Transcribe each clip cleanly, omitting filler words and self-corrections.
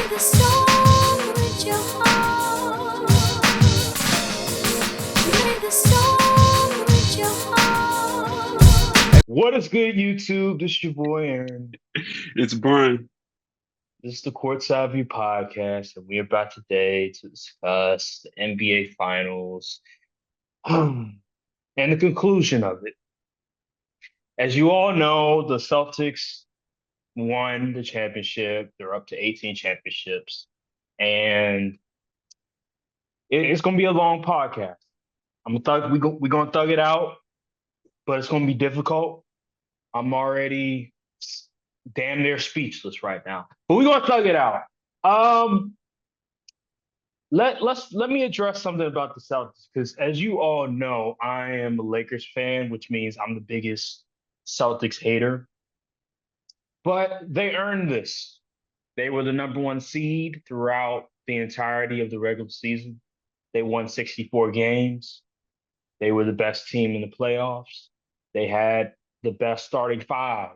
the storm with your heart. Play the storm with your heart. What is good, YouTube? This is your boy Aaron. It's Brian. This is the Courtside View Podcast, and we are back today to discuss the NBA Finals and the conclusion of it. As you all know, the Celtics won the championship. They're up to 18 championships, and it's going to be a long podcast. We're gonna thug it out, but it's going to be difficult. I'm already damn near speechless right now. But we're gonna thug it out. Let me address something about the Celtics, because as you all know, I am a Lakers fan, which means I'm the biggest Celtics hater. But they earned this. They were the number one seed throughout the entirety of the regular season. They won 64 games. They were the best team in the playoffs. They had the best starting five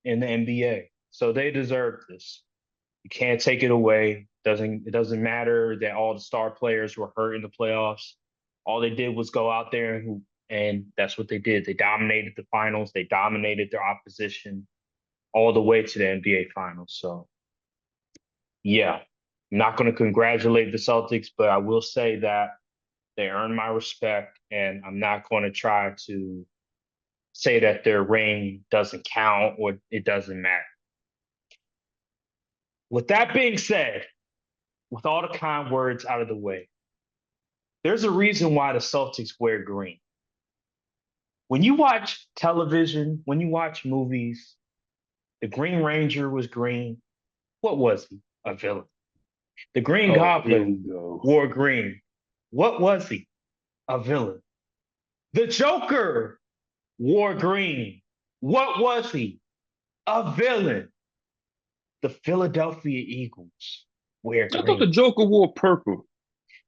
in the NBA. So they deserve this. You can't take it away. It doesn't matter that all the star players were hurt in the playoffs. All they did was go out there and that's what they did. They dominated the finals. They dominated their opposition all the way to the NBA finals. So yeah, I'm not going to congratulate the Celtics, but I will say that they earned my respect, and I'm not going to try to say that their ring doesn't count or it doesn't matter. With that being said, with all the kind words out of the way, there's a reason why the Celtics wear green. When you watch television, when you watch movies, the Green Ranger was green. What was he? A villain. The Green Goblin wore green. What was he? A villain. The Joker wore green. What was he? A villain. The Philadelphia Eagles wear green. I thought the Joker wore purple.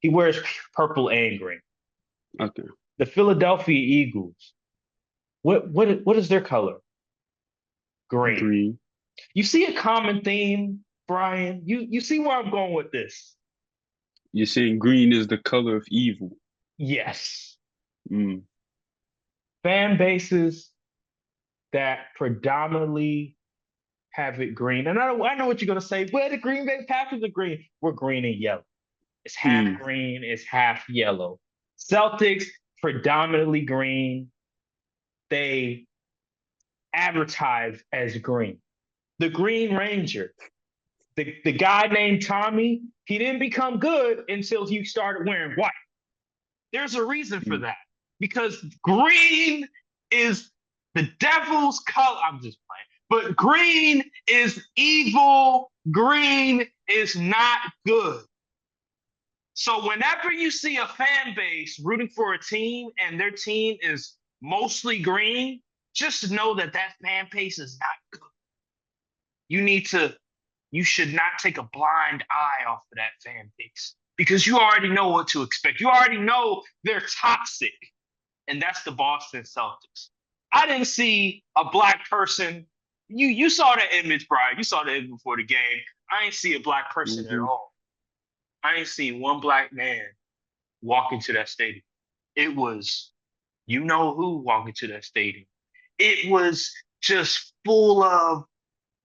He wears purple and green. Okay. The Philadelphia Eagles. What is their color? Green. Green. You see a common theme, Brian? You see where I'm going with this? You're saying green is the color of evil. Yes. Mm. Fan bases that predominantly have it green. And I know what you're going to say. Where the Green Bay Packers are green. We're green and yellow. It's half green, it's half yellow. Celtics, predominantly green. They advertise as green. The Green Ranger, the guy named Tommy, he didn't become good until he started wearing white. There's a reason for that. Because green is the devil's color. I'm just playing. But green is evil. Green is not good. So whenever you see a fan base rooting for a team and their team is mostly green, just know that fan base is not good. You should not take a blind eye off of that fan base, because you already know what to expect. You already know they're toxic, and that's the Boston Celtics. I didn't see a black person. You saw the image, Brian. You saw the image before the game. I didn't see a black person at all. I didn't see one black man walk into that stadium. It was, you know who walking to that stadium. It was just full of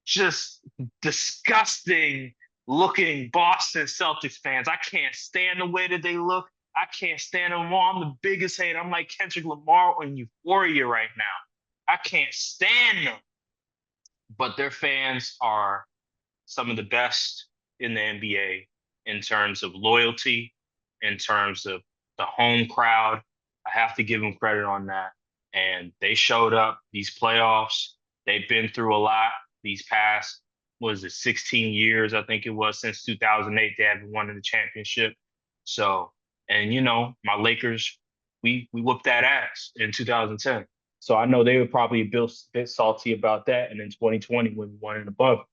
just disgusting looking Boston Celtics fans. I can't stand the way that they look. I can't stand them all. I'm the biggest hater. I'm like Kendrick Lamar on Euphoria right now. I can't stand them. But their fans are some of the best in the NBA in terms of loyalty, in terms of the home crowd. I have to give them credit on that. And they showed up these playoffs. They've been through a lot these past, 16 years, I think it was, since 2008, they haven't won the championship. So, and my Lakers, we whooped that ass in 2010. So I know they were probably a bit salty about that. And in 2020, when we won it above.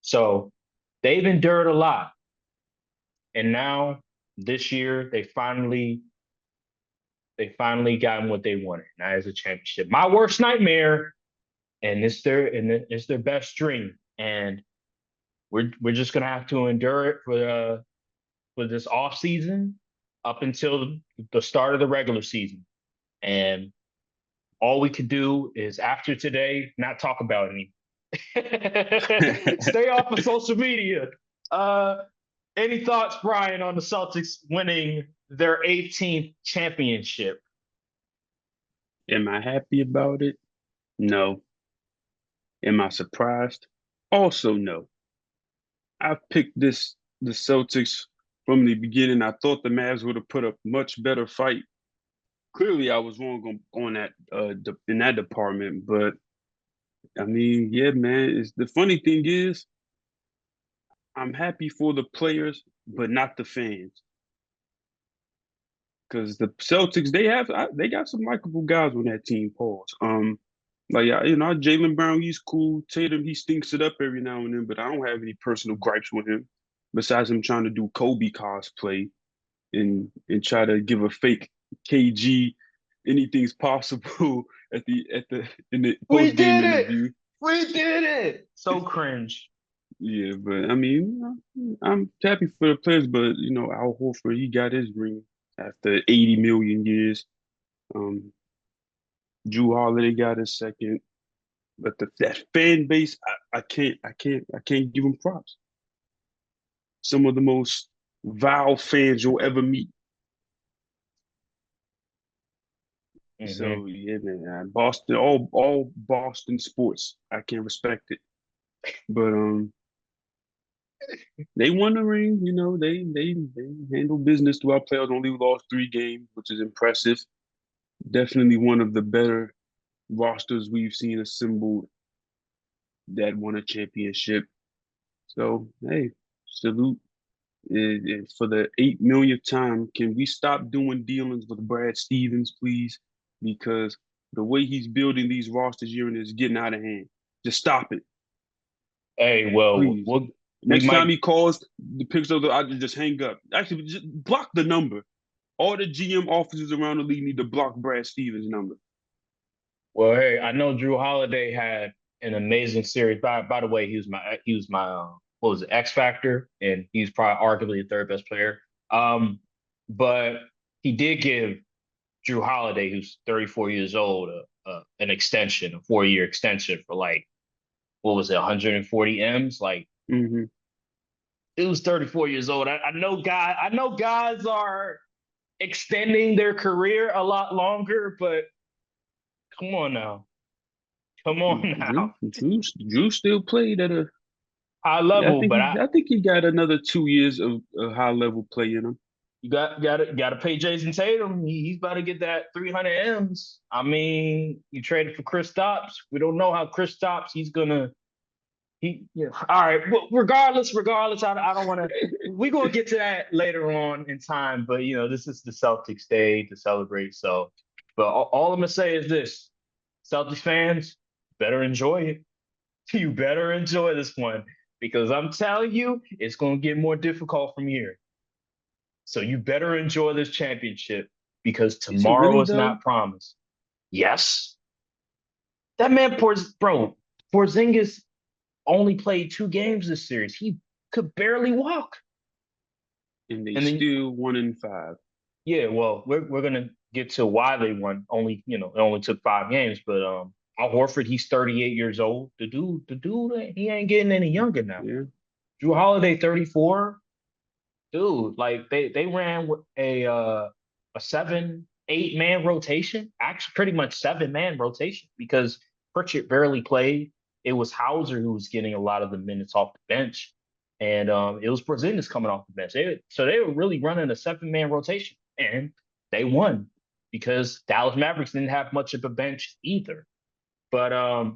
So they've endured a lot. And now this year, they finally gotten what they wanted. Now it's a championship. My worst nightmare, and it's their best dream. And we're just gonna have to endure it for this off season up until the start of the regular season. And all we could do is after today, not talk about any. Stay off of social media. Any thoughts, Brian, on the Celtics winning their 18th championship? Am I happy about it? No. Am I surprised? Also, no. I picked the Celtics from the beginning. I thought the Mavs would have put up much better fight. Clearly, I was wrong on that in that department. But I mean, yeah, man. The funny thing is, I'm happy for the players, but not the fans. Because the Celtics, they got some likable guys on that team. Pause. Like Jaylen Brown, he's cool. Tatum, he stinks it up every now and then, but I don't have any personal gripes with him. Besides him trying to do Kobe cosplay and try to give a fake KG, anything's possible in the We post game did it! interview. We did it! So cringe. Yeah, but I mean, I'm happy for the players, but Al Horford, he got his ring after 80 million years. Drew Holiday got his second, but that fan base, I can't give them props. Some of the most vile fans you'll ever meet. Mm-hmm. So yeah, man, Boston, all Boston sports, I can respect it, but they won the ring. They handled business throughout playoffs. Only lost 3 games, which is impressive. Definitely one of the better rosters we've seen assembled that won a championship. So hey, salute. And for the 8 millionth time, can we stop doing dealings with Brad Stevens, please? Because the way he's building these rosters here and is getting out of hand. Just stop it. Hey, well, Please. we Next might time he calls, the picture of I just hang up. Actually, just block the number. All the GM offices around the league need to block Brad Stevens' number. Well, hey, I know Drew Holiday had an amazing series. By the way, he was my what was it, X Factor, and he's probably arguably the third best player. But he did give Drew Holiday, who's 34 years old, an extension, a 4-year extension for like what was it, 140 M's? Like Mm-hmm. it was 34 years old. I know guys are extending their career a lot longer, but come on now. Come on now. Drew still played at a High level, but I think he got another 2 years of high level play in him. you got to pay Jayson Tatum. He's about to get that 300 M's. I mean, you traded for Kristaps. We don't know how Kristaps all right. Well, regardless, I don't want to. We're gonna get to that later on in time, but this is the Celtics day to celebrate. So, but all I'm gonna say is this: Celtics fans better enjoy it. You better enjoy this one because I'm telling you, it's gonna get more difficult from here. So you better enjoy this championship because tomorrow really, is not promised. Yes, that man Porzingis only played 2 games this series. He could barely walk. And they And then, still 1-5. Yeah, well, we're gonna get to why they won. Only it only took 5 games, but Al Horford, he's 38 years old. The dude, he ain't getting any younger now. Yeah. Drew Holiday, 34. Dude, like they ran with a 7-8 man rotation, actually pretty much 7-man rotation because Pritchard barely played. It was Hauser who was getting a lot of the minutes off the bench, and it was Porzingis coming off the bench. So they were really running a 7-man rotation, and they won because Dallas Mavericks didn't have much of a bench either. But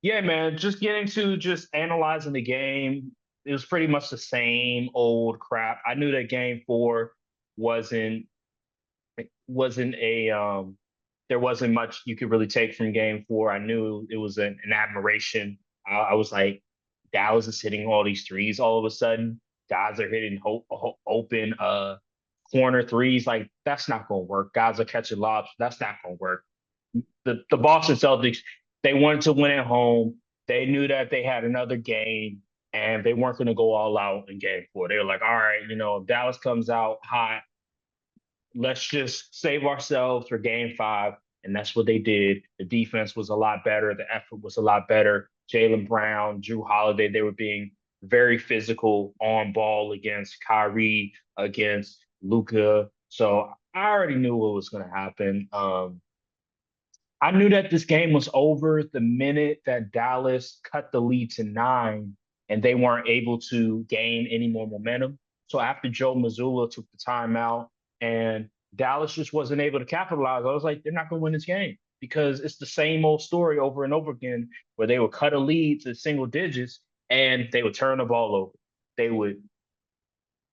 yeah, man, just getting to just analyzing the game, it was pretty much the same old crap. I knew that game 4 wasn't a there wasn't much you could really take from game 4. I knew it was an admiration. I was like, Dallas is hitting all these threes all of a sudden. Guys are hitting open corner threes. Like, that's not going to work. Guys are catching lobs. That's not going to work. The Boston Celtics, they wanted to win at home. They knew that they had another game. and they weren't going to go all out in game 4. They were like, all right, if Dallas comes out hot, let's just save ourselves for game 5. And that's what they did. The defense was a lot better. The effort was a lot better. Jaylen Brown, Drew Holiday, they were being very physical on ball against Kyrie, against Luka. So I already knew what was going to happen. I knew that this game was over the minute that Dallas cut the lead to 9 and they weren't able to gain any more momentum. So after Joe Mazzulla took the timeout and Dallas just wasn't able to capitalize, I was like, they're not going to win this game because it's the same old story over and over again where they would cut a lead to single digits and they would turn the ball over. They would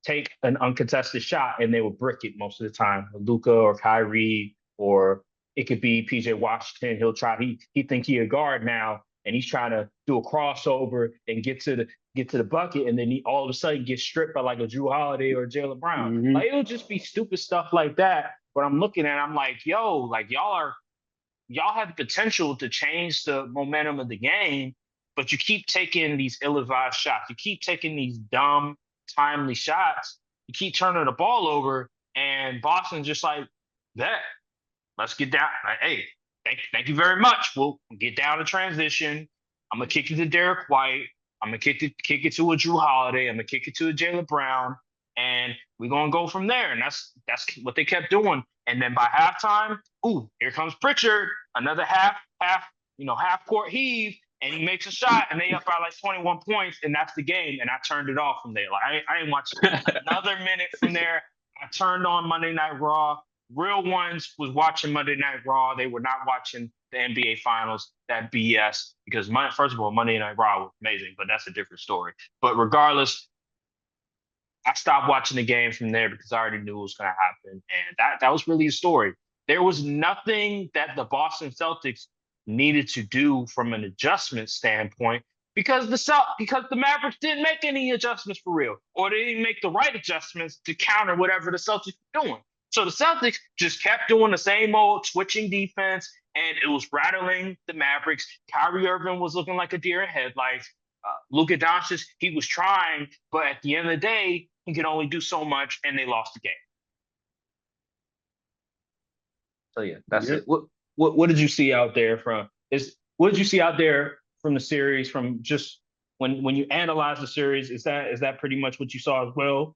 take an uncontested shot and they would brick it most of the time. Luka or Kyrie, or it could be PJ Washington. He'll try. He think he a guard now, and he's trying to do a crossover and get to the bucket, and then he all of a sudden gets stripped by like a Drew Holiday or Jaylen Brown. Mm-hmm. Like it'll just be stupid stuff like that. But I'm looking at, I'm like, yo, like y'all have the potential to change the momentum of the game, but you keep taking these ill-advised shots. You keep taking these dumb, timely shots. You keep turning the ball over, and Boston's just like, that. Let's get down. Like, hey, thank you very much. We'll get down to transition. I'm gonna kick it to Derek White. I'm gonna kick it to a Drew Holiday. I'm gonna kick it to a Jaylen Brown, and we're gonna go from there. And that's what they kept doing. And then by halftime, here comes Pritchard, another half court heave, and he makes a shot, and they up by like 21 points, and that's the game. And I turned it off from there. Like I didn't watch another minute from there. I turned on Monday Night Raw. Real ones was watching Monday Night Raw. They were not watching the NBA Finals. That BS. Because first of all, Monday Night Raw was amazing, but that's a different story. But regardless, I stopped watching the game from there because I already knew it was going to happen, and that was really the story. There was nothing that the Boston Celtics needed to do from an adjustment standpoint because the Mavericks didn't make any adjustments for real, or they didn't make the right adjustments to counter whatever the Celtics were doing. So the Celtics just kept doing the same old switching defense, and it was rattling the Mavericks. Kyrie Irving was looking like a deer in headlights. Luka Doncic, he was trying, but at the end of the day, he could only do so much, and they lost the game. So yeah, that's it. What did you see out there what did you see out there from the series? From just when you analyze the series, is that pretty much what you saw as well?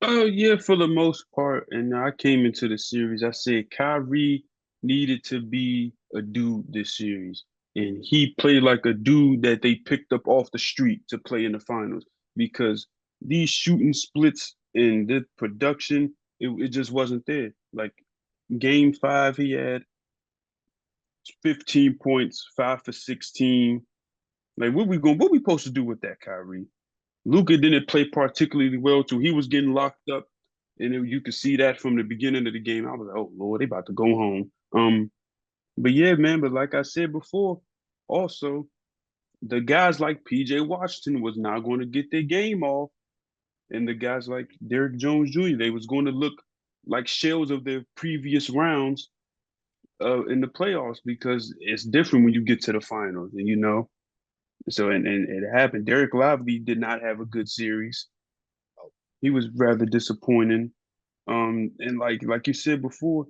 Oh, yeah, for the most part. And I came into the series, I said Kyrie needed to be a dude this series. And he played like a dude that they picked up off the street to play in the finals because these shooting splits and the production, it just wasn't there. Like game 5, he had 15 points, 5 for 16. Like what we supposed to do with that, Kyrie? Luka didn't play particularly well too. He was getting locked up, and you could see that from the beginning of the game. I was like, "Oh Lord, they about to go home." But yeah, man. But like I said before, also the guys like PJ Washington was not going to get their game off, and the guys like Derrick Jones Jr. they was going to look like shells of their previous rounds in the playoffs because it's different when you get to the finals, and. So and it happened. Derek Lively did not have a good series. He was rather disappointing. And like you said before,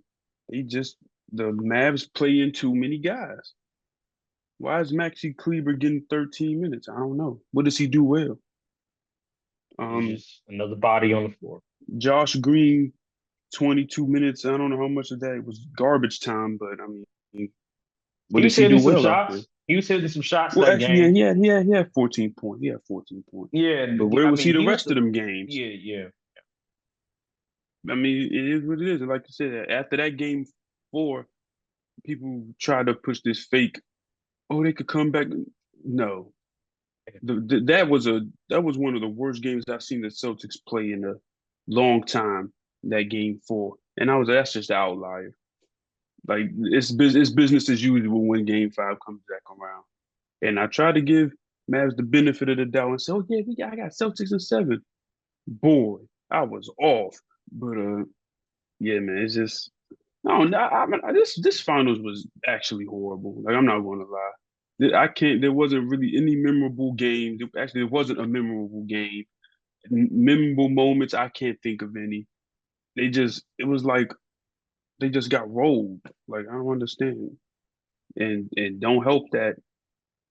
the Mavs play in too many guys. Why is Maxi Kleber getting 13 minutes? I don't know. What does he do well? Just another body on the floor. Josh Green, 22 minutes. I don't know how much of that was garbage time, but I mean, what does he do well out there? He was hitting some shots well, that actually, game. Yeah, he had 14 points. He had 14 points. Yeah, but where was he the rest of them games? Yeah. I mean, it is what it is. Like you said, after that game 4, people try to push this fake. Oh, they could come back. No, that was one of the worst games I've seen the Celtics play in a long time. That game 4, and that's just the outlier. Like it's business as usual when game 5 comes back around. And I try to give Mavs the benefit of the doubt and say, "Oh yeah, I got Celtics in 7." Boy, I was off. But yeah, man, it's just I mean, this finals was actually horrible. Like I'm not going to lie. I can't. There wasn't really any memorable games. Actually, there wasn't a memorable game. Memorable moments. I can't think of any. It was like they just got rolled. Like I don't understand. And don't help that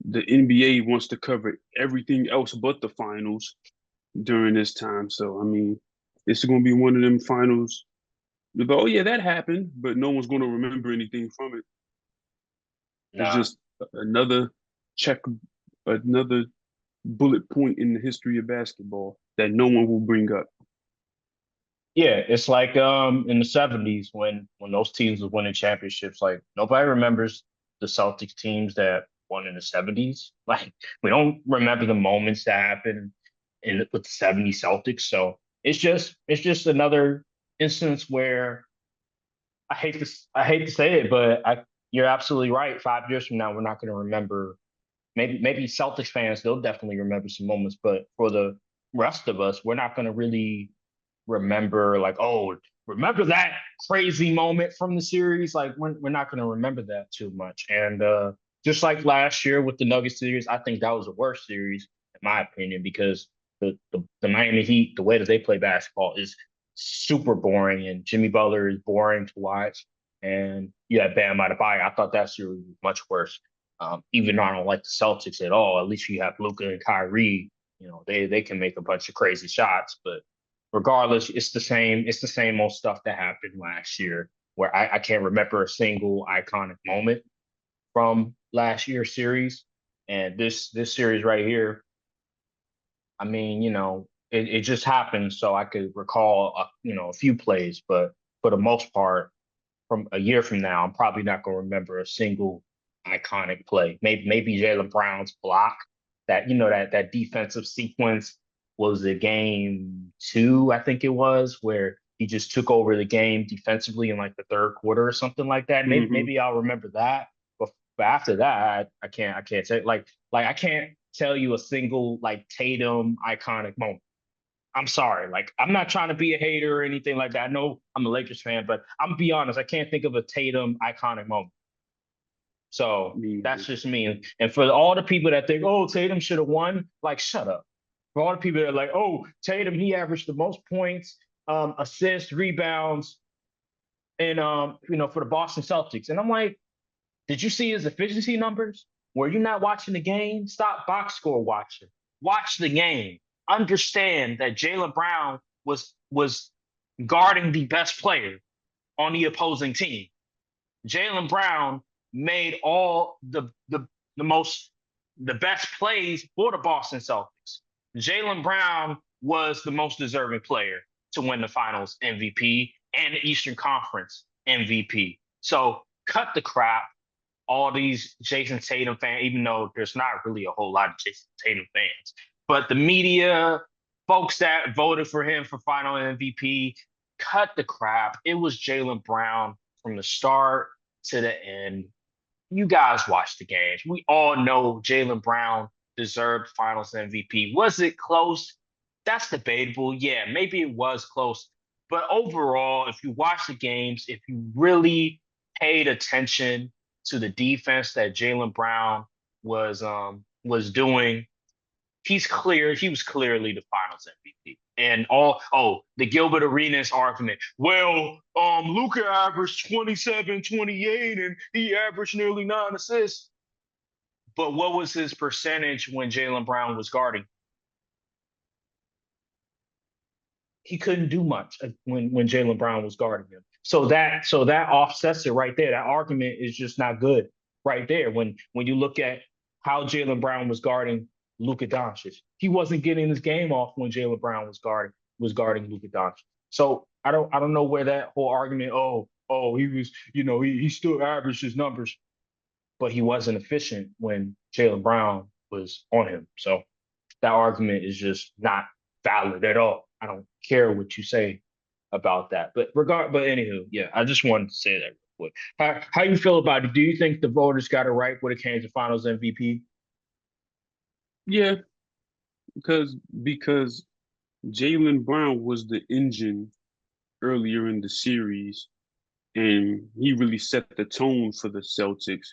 the NBA wants to cover everything else but the finals during this time. So I mean, it's going to be one of them finals. They go, oh yeah, that happened, but no one's going to remember anything from it. It's Nah. just another check, another bullet point in the history of basketball that no one will bring up. Yeah, it's like in the 70s when those teams were winning championships, like nobody remembers the Celtics teams that won in the 70s. Like we don't remember the moments that happened with the 70s Celtics. So it's just another instance where I hate to say it, but you're absolutely right. 5 years from now, we're not going to remember. Maybe Celtics fans, they'll definitely remember some moments, but for the rest of us, we're not going to really remember like, oh, remember that crazy moment from the series. Like we're not going to remember that too much. And just like last year with the Nuggets series, I think that was the worst series in my opinion because the Miami Heat, the way that they play basketball is super boring, and Jimmy Butler is boring to watch. And you had Bam Adebayo. I thought that series was much worse. Even though I don't like the Celtics at all, at least you have Luka and Kyrie. You know, they can make a bunch of crazy shots, but regardless, it's the same old stuff that happened last year where I can't remember a single iconic moment from last year's series. And this series right here, I mean, it just happened so I could recall a few plays, but for the most part, from a year from now, I'm probably not going to remember a single iconic play. Maybe Jaylen Brown's block, that defensive sequence was the game two, I think it was, where he just took over the game defensively in like the third quarter or something like that. Hmm. Maybe I'll remember that. But after that, I can't say like I can't tell you a single like Tatum iconic moment. I'm sorry. Like, I'm not trying to be a hater or anything like that. I know I'm a Lakers fan, but I'm gonna be honest, I can't think of a Tatum iconic moment. So that's just me. And for all the people that think, oh, Tatum should have won, like, shut up. For all the people that are like, oh, Tatum, he averaged the most points, assists, rebounds, and for the Boston Celtics. And I'm like, did you see his efficiency numbers? Were you not watching the game? Stop box score watching. Watch the game. Understand that Jaylen Brown was guarding the best player on the opposing team. Jaylen Brown made all the best plays for the Boston Celtics. Jaylen Brown was the most deserving player to win the Finals MVP and the Eastern Conference MVP. So cut the crap. All these Jayson Tatum fans, even though there's not really a whole lot of Jayson Tatum fans, but the media, folks that voted for him for final MVP, cut the crap. It was Jaylen Brown from the start to the end. You guys watch the games. We all know Jaylen Brown deserved finals MVP. Was it close? That's debatable. Yeah, maybe it was close. But overall, if you watch the games, if you really paid attention to the defense that Jaylen Brown was doing, he was clearly the finals MVP. And the Gilbert Arenas argument. Well, Luka averaged 27, 28, and he averaged nearly 9 assists. But what was his percentage when Jaylen Brown was guarding? He couldn't do much when Jaylen Brown was guarding him. So that offsets it right there. That argument is just not good right there. When you look at how Jaylen Brown was guarding Luka Doncic, he wasn't getting his game off when Jaylen Brown was guarding Luka Doncic. So I don't know where that whole argument. He was he still averaged his numbers, but he wasn't efficient when Jaylen Brown was on him. So that argument is just not valid at all. I don't care what you say about that. But anywho, yeah, I just wanted to say that real quick. How you feel about it? Do you think the voters got it right when it came to Finals MVP? Yeah, because Jaylen Brown was the engine earlier in the series, and he really set the tone for the Celtics.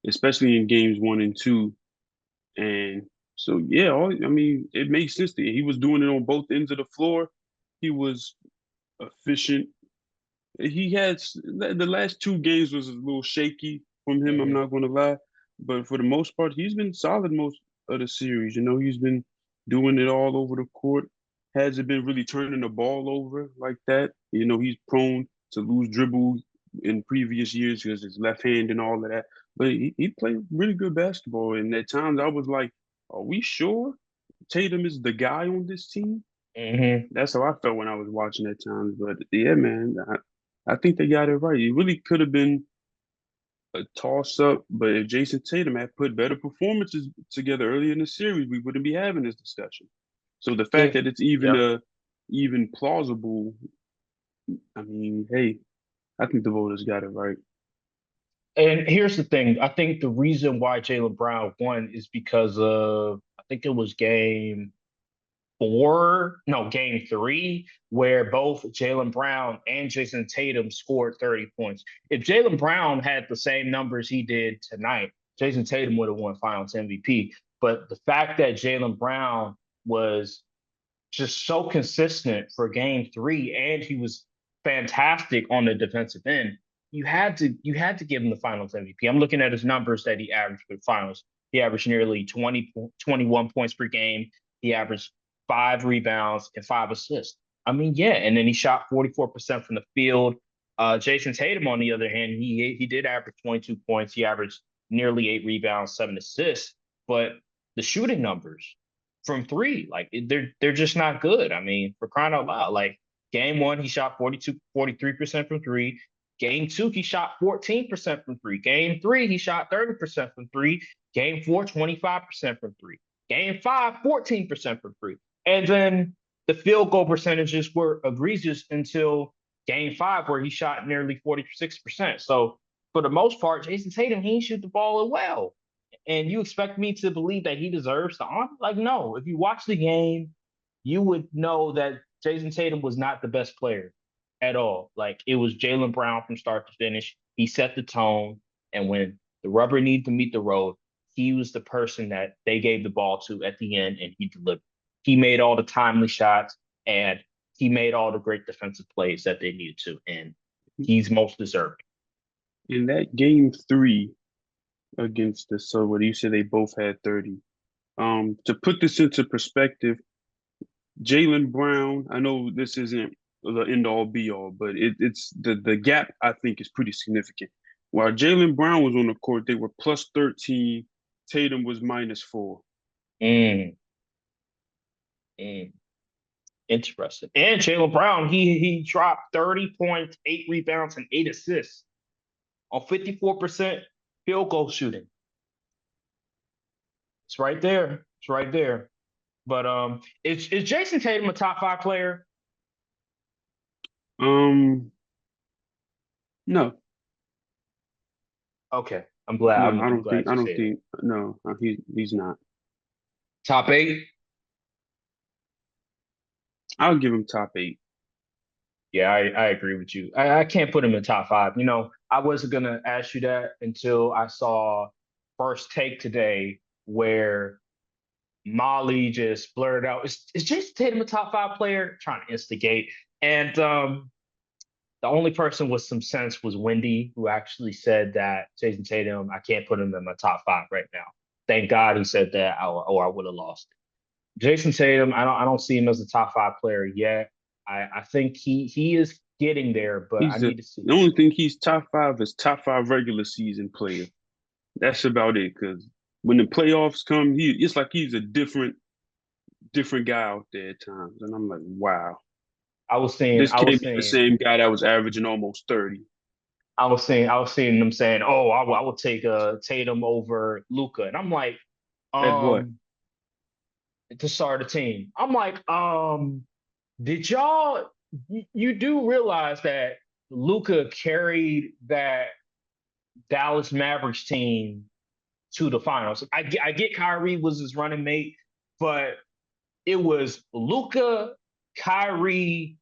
especially in games 1 and 2. And so, yeah, it makes sense that he was doing it on both ends of the floor. He was efficient. He had the last 2 games was a little shaky from him. I'm Mhm. not going to lie, but for the most part, he's been solid most of the series. He's been doing it all over the court. Hasn't been really turning the ball over like that. He's prone to lose dribbles in previous years because his left hand and all of that. But he played really good basketball. And at times I was like, are we sure Tatum is the guy on this team? Mhm. That's how I felt when I was watching at times. But yeah, man, I think they got it right. It really could have been a toss up, but if Jayson Tatum had put better performances together earlier in the series, we wouldn't be having this discussion. So the fact If that it's even yeah. even plausible, hey, I think the voters got it right. And here's the thing. I think the reason why Jaylen Brown won is because of I think it was game 3, where both Jaylen Brown and Jayson Tatum scored 30 points. If Jaylen Brown had the same numbers he did tonight, Jayson Tatum would have won Finals MVP. But the fact that Jaylen Brown was just so consistent for game 3, and he was fantastic on the defensive end. You had to give him the Finals MVP. I'm looking at his numbers that he averaged for the Finals. He averaged nearly 21 points per game. He averaged 5 rebounds and 5 assists. I mean, yeah, and then he shot 44% from the field. Jayson Tatum, on the other hand, he did average 22 points. He averaged nearly 8 rebounds, 7 assists. But the shooting numbers from 3, like they're just not good. I mean, for crying out loud, like game 1, he shot 43% from 3. Game 2, he shot 14% from 3. Game 3, he shot 30% from 3. Game 4, 25% from 3. Game 5, 14% from 3. And then the field goal percentages were egregious until game 5, where he shot nearly 46%. So for the most part, Jayson Tatum, he shoot the ball well. And you expect me to believe that he deserves the honor? Like, no. If you watch the game, you would know that Jayson Tatum was not the best player at all. Like, it was Jaylen Brown from start to finish. He set the tone. And when the rubber needed to meet the road, he was the person that they gave the ball to at the end, and he delivered. He made all the timely shots, and he made all the great defensive plays that they needed to. And he's most deserving. In that game 3 against the Suns, you said they both had 30. To put this into perspective, Jaylen Brown, I know this isn't the end all be all, but it's the gap I think is pretty significant. While Jaylen Brown was on the court, they were plus 13. Tatum was -4. Mm, mm. Interesting. And Jaylen Brown, he dropped 30 points, 8 rebounds, and 8 assists on 54% field goal shooting. It's right there. It's right there. But is Jayson Tatum a top 5 player? Um, no, Okay. I'm glad. no, I'm glad I you don't said it. think, no, he's not. Top 8? I'll give him top 8. Yeah, I agree with you. I can't put him in top 5. I wasn't gonna ask you that until I saw First Take today, where Molly just blurted out, "Is Jason Tatum a top 5 player?" Trying to instigate. And the only person with some sense was Wendy, who actually said that Jason Tatum, I can't put him in my top 5 right now. Thank God he said that, or I would have lost it. Jason Tatum, I don't see him as a top 5 player yet. I think he is getting there, but I He's need to see. the only thing he's top 5 is top 5 regular season player. That's about it. Because when the playoffs come, it's like he's a different guy out there at times, and I'm like, wow, I was seeing, this I can't was be the seeing, same guy that was averaging almost 30. I was seeing them saying, "Oh, I would take Tatum over Luka," and I'm like, At what? um, to start a team. I'm like, did y'all? You do realize that Luka carried that Dallas Mavericks team to the finals. I get Kyrie was his running mate, but it was Luka, Kyrie,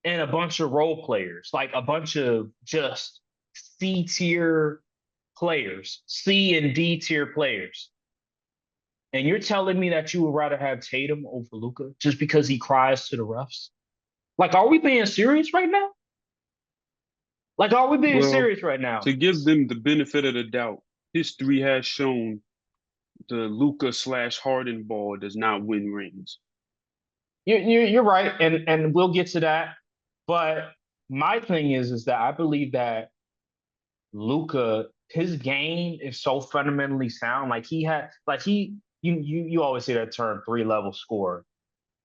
and a bunch of role players, like a bunch of just C tier players, C and D tier players, and you're telling me that you would rather have Tatum over Luka just because he cries to the refs? Like, are we being serious right now? Like, are we being Well, serious right now? to give them the benefit of the doubt, history has shown the Luka/Harden ball does not win rings. You're right, and we'll get to that. But my thing is that I believe that Luka, his game is so fundamentally sound. Like you always say that term 3-level score.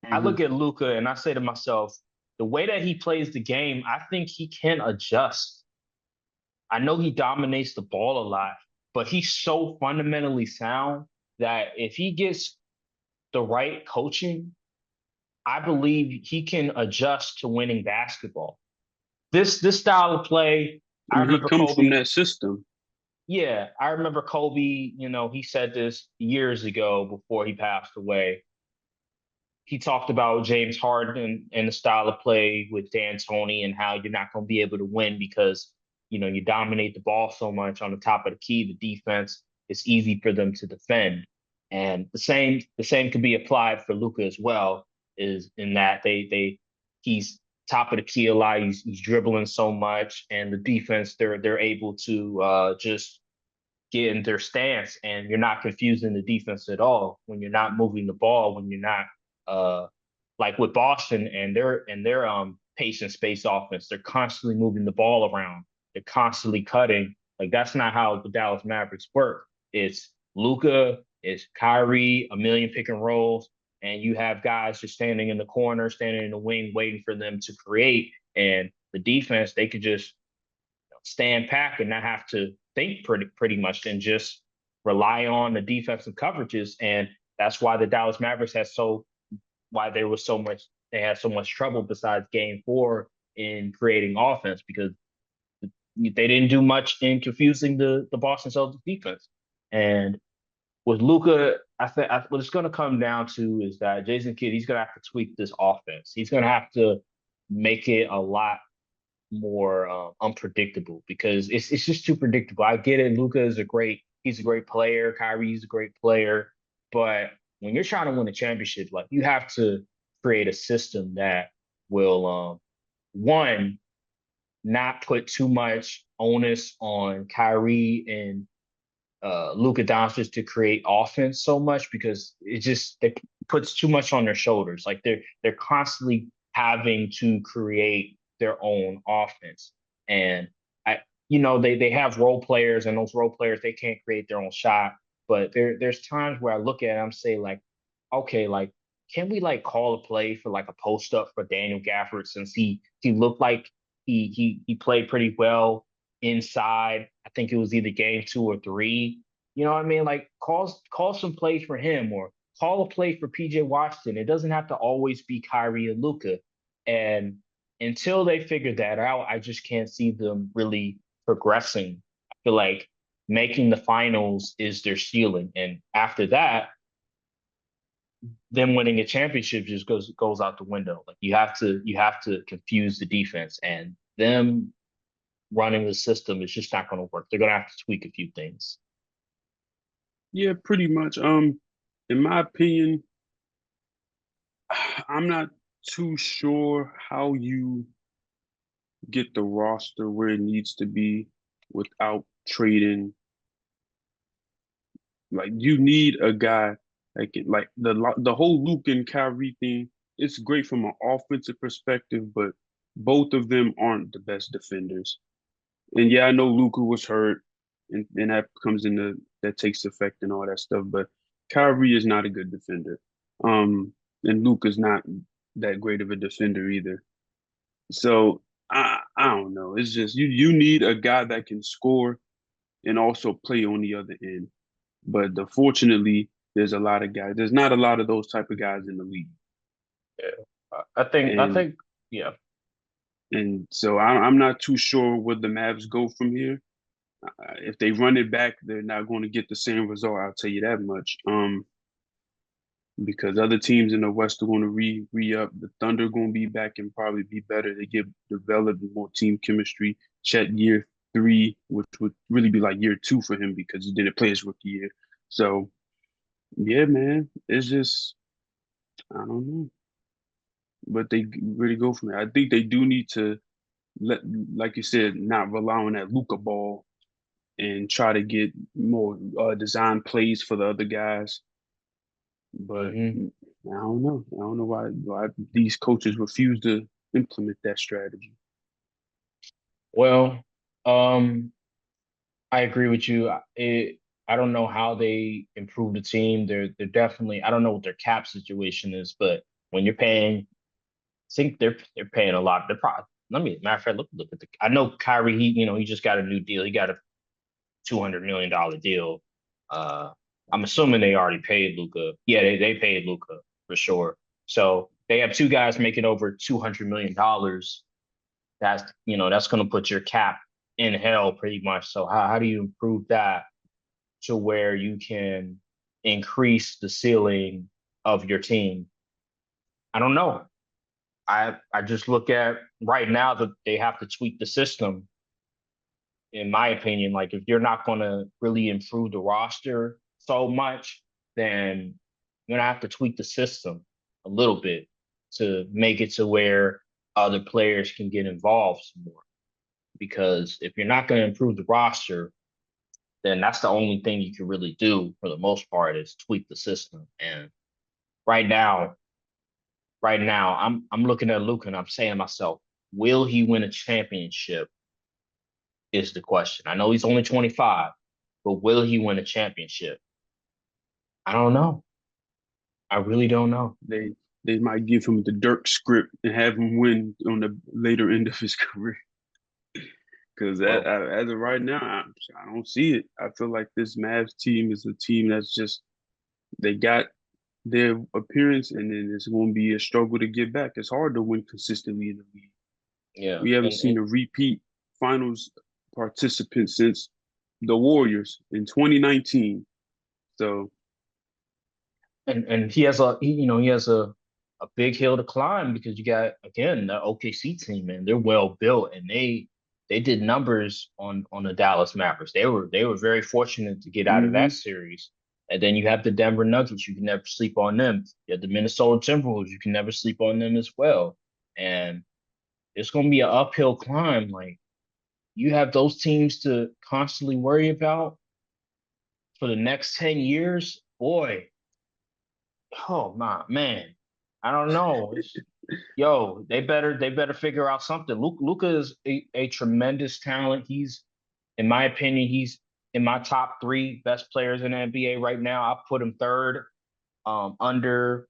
I Hmm. look at Luka and I say to myself, the way that he plays the game, I think he can adjust. I know he dominates the ball a lot, but he's so fundamentally sound that if he gets the right coaching, I believe he can adjust to winning basketball. This style of play, I I mean, he remember comes from Kobe. that system. Yeah, I remember Kobe, he said this years ago before he passed away. He talked about James Harden and the style of play with D'Antoni and how you're not going to be able to win because, you dominate the ball so much on the top of the key, the defense, it's easy for them to defend. And the same could be applied for Luka as well, is in that he's top of the key a lot. He's dribbling so much, and the defense they're able to just get in their stance, and you're not confusing the defense at all when you're not moving the ball, when you're not uh like with Boston and their pace and space offense, they're constantly moving the ball around, they're constantly cutting. Like that's not how the Dallas Mavericks work. It's Luka, it's Kyrie, a million pick and rolls, and you have guys just standing in the corner, standing in the wing, waiting for them to create. And the defense, they could just stand pack and not have to think pretty much and just rely on the defensive coverages. And that's why the Dallas Mavericks why they had so much trouble besides game 4 in creating offense because they didn't do much in confusing the Boston Celtics defense. And with Luka, I think what it's going to come down to is that Jason Kidd, he's going to have to tweak this offense. He's going to have to make it a lot more unpredictable because it's just too predictable. I get it. Luka is he's a great player. Kyrie's a great player, but when you're trying to win a championship, like you have to create a system that will one not put too much onus on Kyrie and Luka Doncic to create offense so much because it puts too much on their shoulders. Like they're constantly having to create their own offense. And they have role players and those role players they can't create their own shot. But there's times where I look at it, I'm saying like, okay, like can we like call a play for like a post up for Daniel Gafford since he looked like he played pretty well inside. I think it was either game 2 or 3. You know what I mean? Like call some plays for him or call a play for PJ Washington. It doesn't have to always be Kyrie and Luka. And until they figure that out, I just can't see them really progressing. I feel like making the finals is their ceiling. And after that, them winning a championship just goes out the window. Like you have to confuse the defense and them running the system is just not going to work. They're going to have to tweak a few things. Yeah, pretty much. In my opinion, I'm not too sure how you get the roster where it needs to be without trading. Like you need a guy like the whole Luke and Kyrie thing. It's great from an offensive perspective, but both of them aren't the best defenders. And yeah, I know Luka was hurt, and that takes effect and all that stuff. But Kyrie is not a good defender, and Luka's not that great of a defender either. So I don't know. It's just you need a guy that can score and also play on the other end. But fortunately, there's a lot of guys. There's not a lot of those type of guys in the league, Yeah. I think, and yeah. so I'm not too sure where the Mavs go from here. If they run it back, they're not going to get the same result. I'll tell you that much. Because other teams in the West are going to re up. The Thunder going to be back and probably be better. They get developed more team chemistry. Chet Year 3, which would really be like year 2 for him because he didn't play his rookie year. So yeah, man, it's just I don't know, but they really go from it. I think they do need to let, like you said, not rely on that Luka ball and try to get more design plays for the other guys. But Hmm. I don't know. I don't know why these coaches refuse to implement that strategy. Well, I agree with you. I don't know how they improve the team. They're definitely, I don't know what their cap situation is, but when you're paying, I think they're paying a lot. They're probably, matter of fact, look at I know Kyrie, he just got a new deal. He got a $200 million deal. Uh, I'm assuming they already paid Luka. Yeah, they paid Luka for sure. So they have two guys making over $200 million. That's going to put your cap in hell pretty much. So how do you improve that to where you can increase the ceiling of your team? I don't know. I just look at right now that they have to tweak the system. In my opinion, like if you're not going to really improve the roster so much, then you're gonna have to tweak the system a little bit to make it to where other players can get involved some more. Because if you're not going to improve the roster, then that's the only thing you can really do for the most part is tweak the system. And right now, I'm looking at Luka and I'm saying to myself, will he win a championship? Is the question. I know he's only 25, but will he win a championship? I don't know. I really don't know. They might give him the Dirk script and have him win on the later end of his career. Because Well, as of right now, I don't see it. I feel like this Mavs team is a team that's just they got their appearance, and then it's going to be a struggle to get back. It's hard to win consistently in the league. yeah, We haven't and seen a repeat finals participant since the Warriors in 2019. So and he has a big hill to climb because you got again the OKC team, man. They're well built and they did numbers on the Dallas Mavericks. They were very fortunate to get out of that mhm. series. And then you have the Denver Nuggets. You can never sleep on them. You have the Minnesota Timberwolves. You can never sleep on them as well. And it's going to be an uphill climb. Like you have those teams to constantly worry about for the next 10 years. Boy, oh my man. I don't know. They better figure out something. Luka is a tremendous talent. In my opinion, he's in my top three best players in the NBA right now. I put him third, under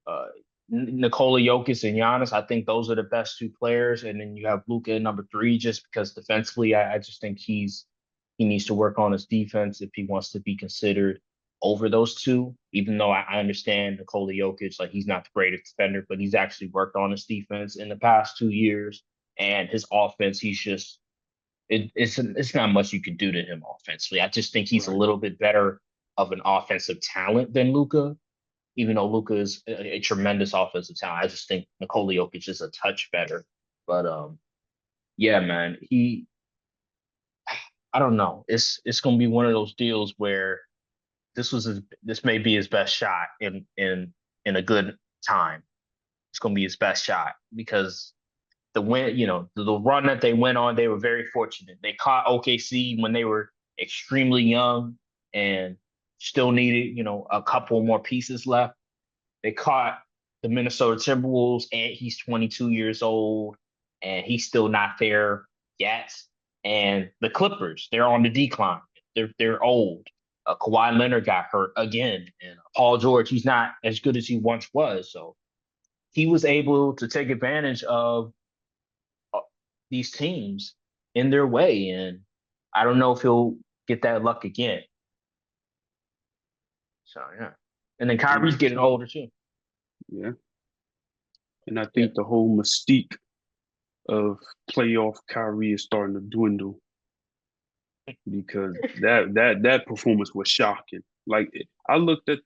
uh, Nikola Jokic and Giannis. I think those are the best two players, and then you have Luka at number three, just because defensively, I just think he needs to work on his defense if he wants to be considered over those two. Even though I understand Nikola Jokic, like he's not the greatest defender, but he's actually worked on his defense in the past 2 years, and his offense, it's not much you can do to him offensively. I just think he's a Right. little bit better of an offensive talent than Luka, even though Luka is a tremendous offensive talent. I just think Nikola Jokic is a touch better. But yeah, man, I don't know. It's gonna be one of those deals where this may be his best shot in a good time. It's gonna be his best shot because the run that they went on, they were very fortunate. They caught OKC when they were extremely young and still needed, a couple more pieces left. They caught the Minnesota Timberwolves, and he's 22 years old, and he's still not there yet. And the Clippers, they're on the decline. They're old. Kawhi Leonard got hurt again, and Paul George, he's not as good as he once was. So he was able to take advantage of uh, these teams in their way, and I don't know if he'll get that luck again. So yeah, and then Kyrie's Yeah. getting older too. Yeah. And I Yeah. think the whole mystique of playoff Kyrie is starting to dwindle because that performance was shocking. Like I looked at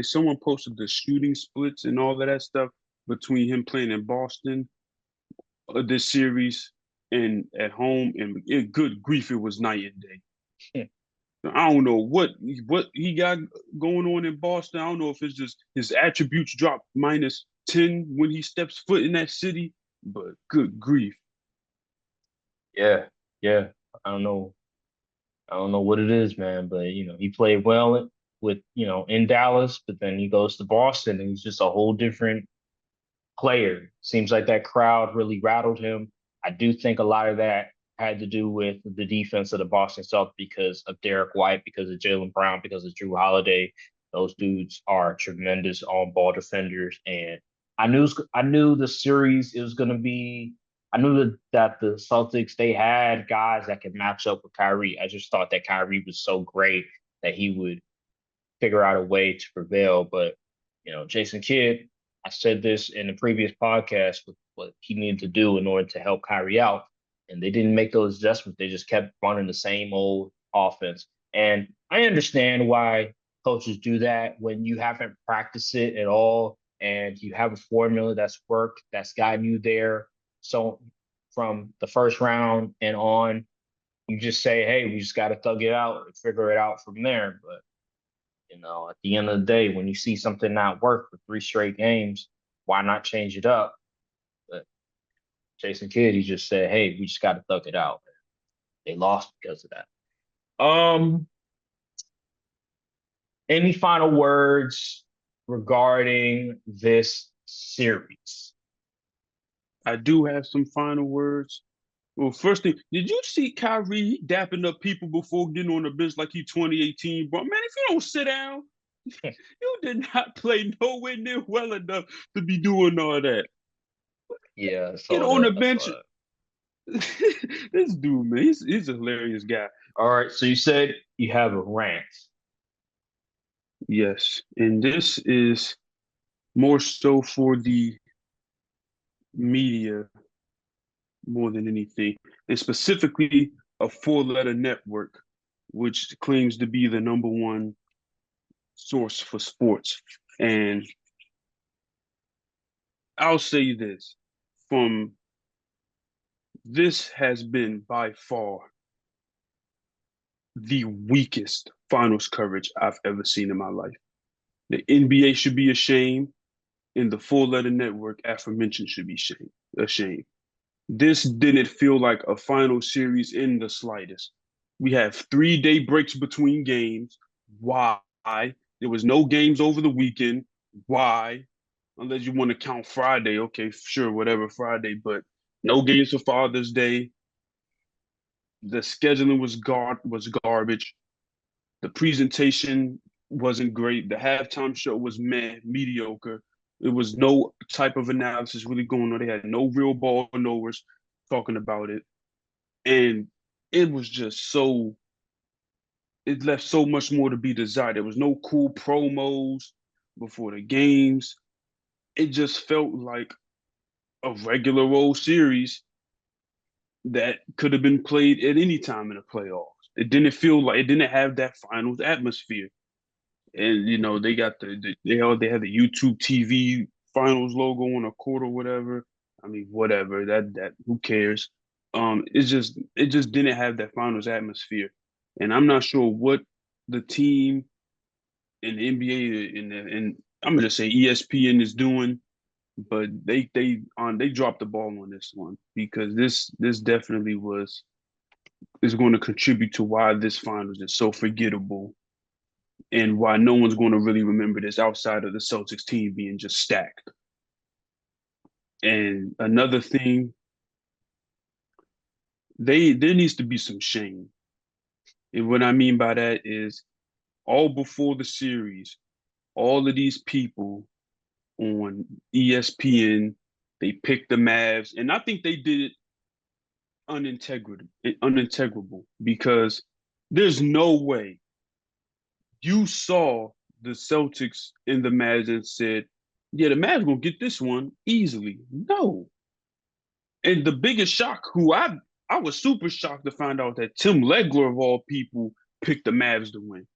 someone posted the shooting splits and all of that stuff between him playing in Boston this series and at home, and good grief, it was night and day. I don't know what he got going on in Boston. I don't know if it's just his attributes drop -10 when he steps foot in that city, but good grief. Yeah, yeah. I don't know. I don't know what it is, man, but he played well with in Dallas, but then he goes to Boston and he's just a whole different player. Seems like that crowd really rattled him. I do think a lot of that had to do with the defense of the Boston Celtics because of Derek White, because of Jaylen Brown, because of Drew Holiday. Those dudes are tremendous on-ball defenders, and I knew the series is going to be. I knew that the Celtics they had guys that could match up with Kyrie. I just thought that Kyrie was so great that he would figure out a way to prevail. But Jason Kidd, I said this in the previous podcast with what he needed to do in order to help Kyrie out, and they didn't make those adjustments. They just kept running the same old offense. And I understand why coaches do that when you haven't practiced it at all and you have a formula that's worked, that's gotten you there. So from the first round and on, you just say, hey, we just got to thug it out and figure it out from there. But at the end of the day, when you see something not work for 3 straight games, why not change it up? But Jason Kidd, he just said, hey, we just got to thug it out. They lost because of that. Any final words regarding this series? I do have some final words. Well, first thing, did you see Kyrie dapping up people before getting on the bench like he 2018? Bro, man, if you don't sit down, you did not play nowhere near well enough to be doing all that. Yeah, Get on the bench. This dude, man, he's a hilarious guy. All right, so you said you have a rant. Yes, and this is more so for the media more than anything, and specifically a 4-letter network, which claims to be the #1 source for sports. And I'll say this, this has been by far the weakest finals coverage I've ever seen in my life. The NBA should be ashamed, and the 4-letter network aforementioned should be ashamed. This didn't feel like a final series in the slightest. We have 3-day breaks between games. Why? There was no games over the weekend. Why? Unless you want to count Friday. Okay, sure, whatever, Friday, but no games for Father's Day. The scheduling was garbage. The presentation wasn't great. The halftime show was mediocre. There was no type of analysis really going on. They had no real ball knowers talking about it. And it was just it left so much more to be desired. There was no cool promos before the games. It just felt like a regular old series that could have been played at any time in the playoffs. It didn't have that finals atmosphere. And they got they had the YouTube TV finals logo on a court or whatever. I mean, whatever. That who cares? It just didn't have that finals atmosphere. And I'm not sure what the team in the NBA and I'm gonna say ESPN is doing, but they dropped the ball on this one, because this definitely is going to contribute to why this finals is so forgettable, and why no one's going to really remember this outside of the Celtics team being just stacked. And another thing, there needs to be some shame. And what I mean by that is, all before the series, all of these people on ESPN, they picked the Mavs, and I think they did it unintegrable, because there's no way you saw the Celtics in the Mavs and said, yeah, the Mavs gonna get this one easily. No. And the biggest shock, I was super shocked to find out that Tim Legler, of all people, picked the Mavs to win.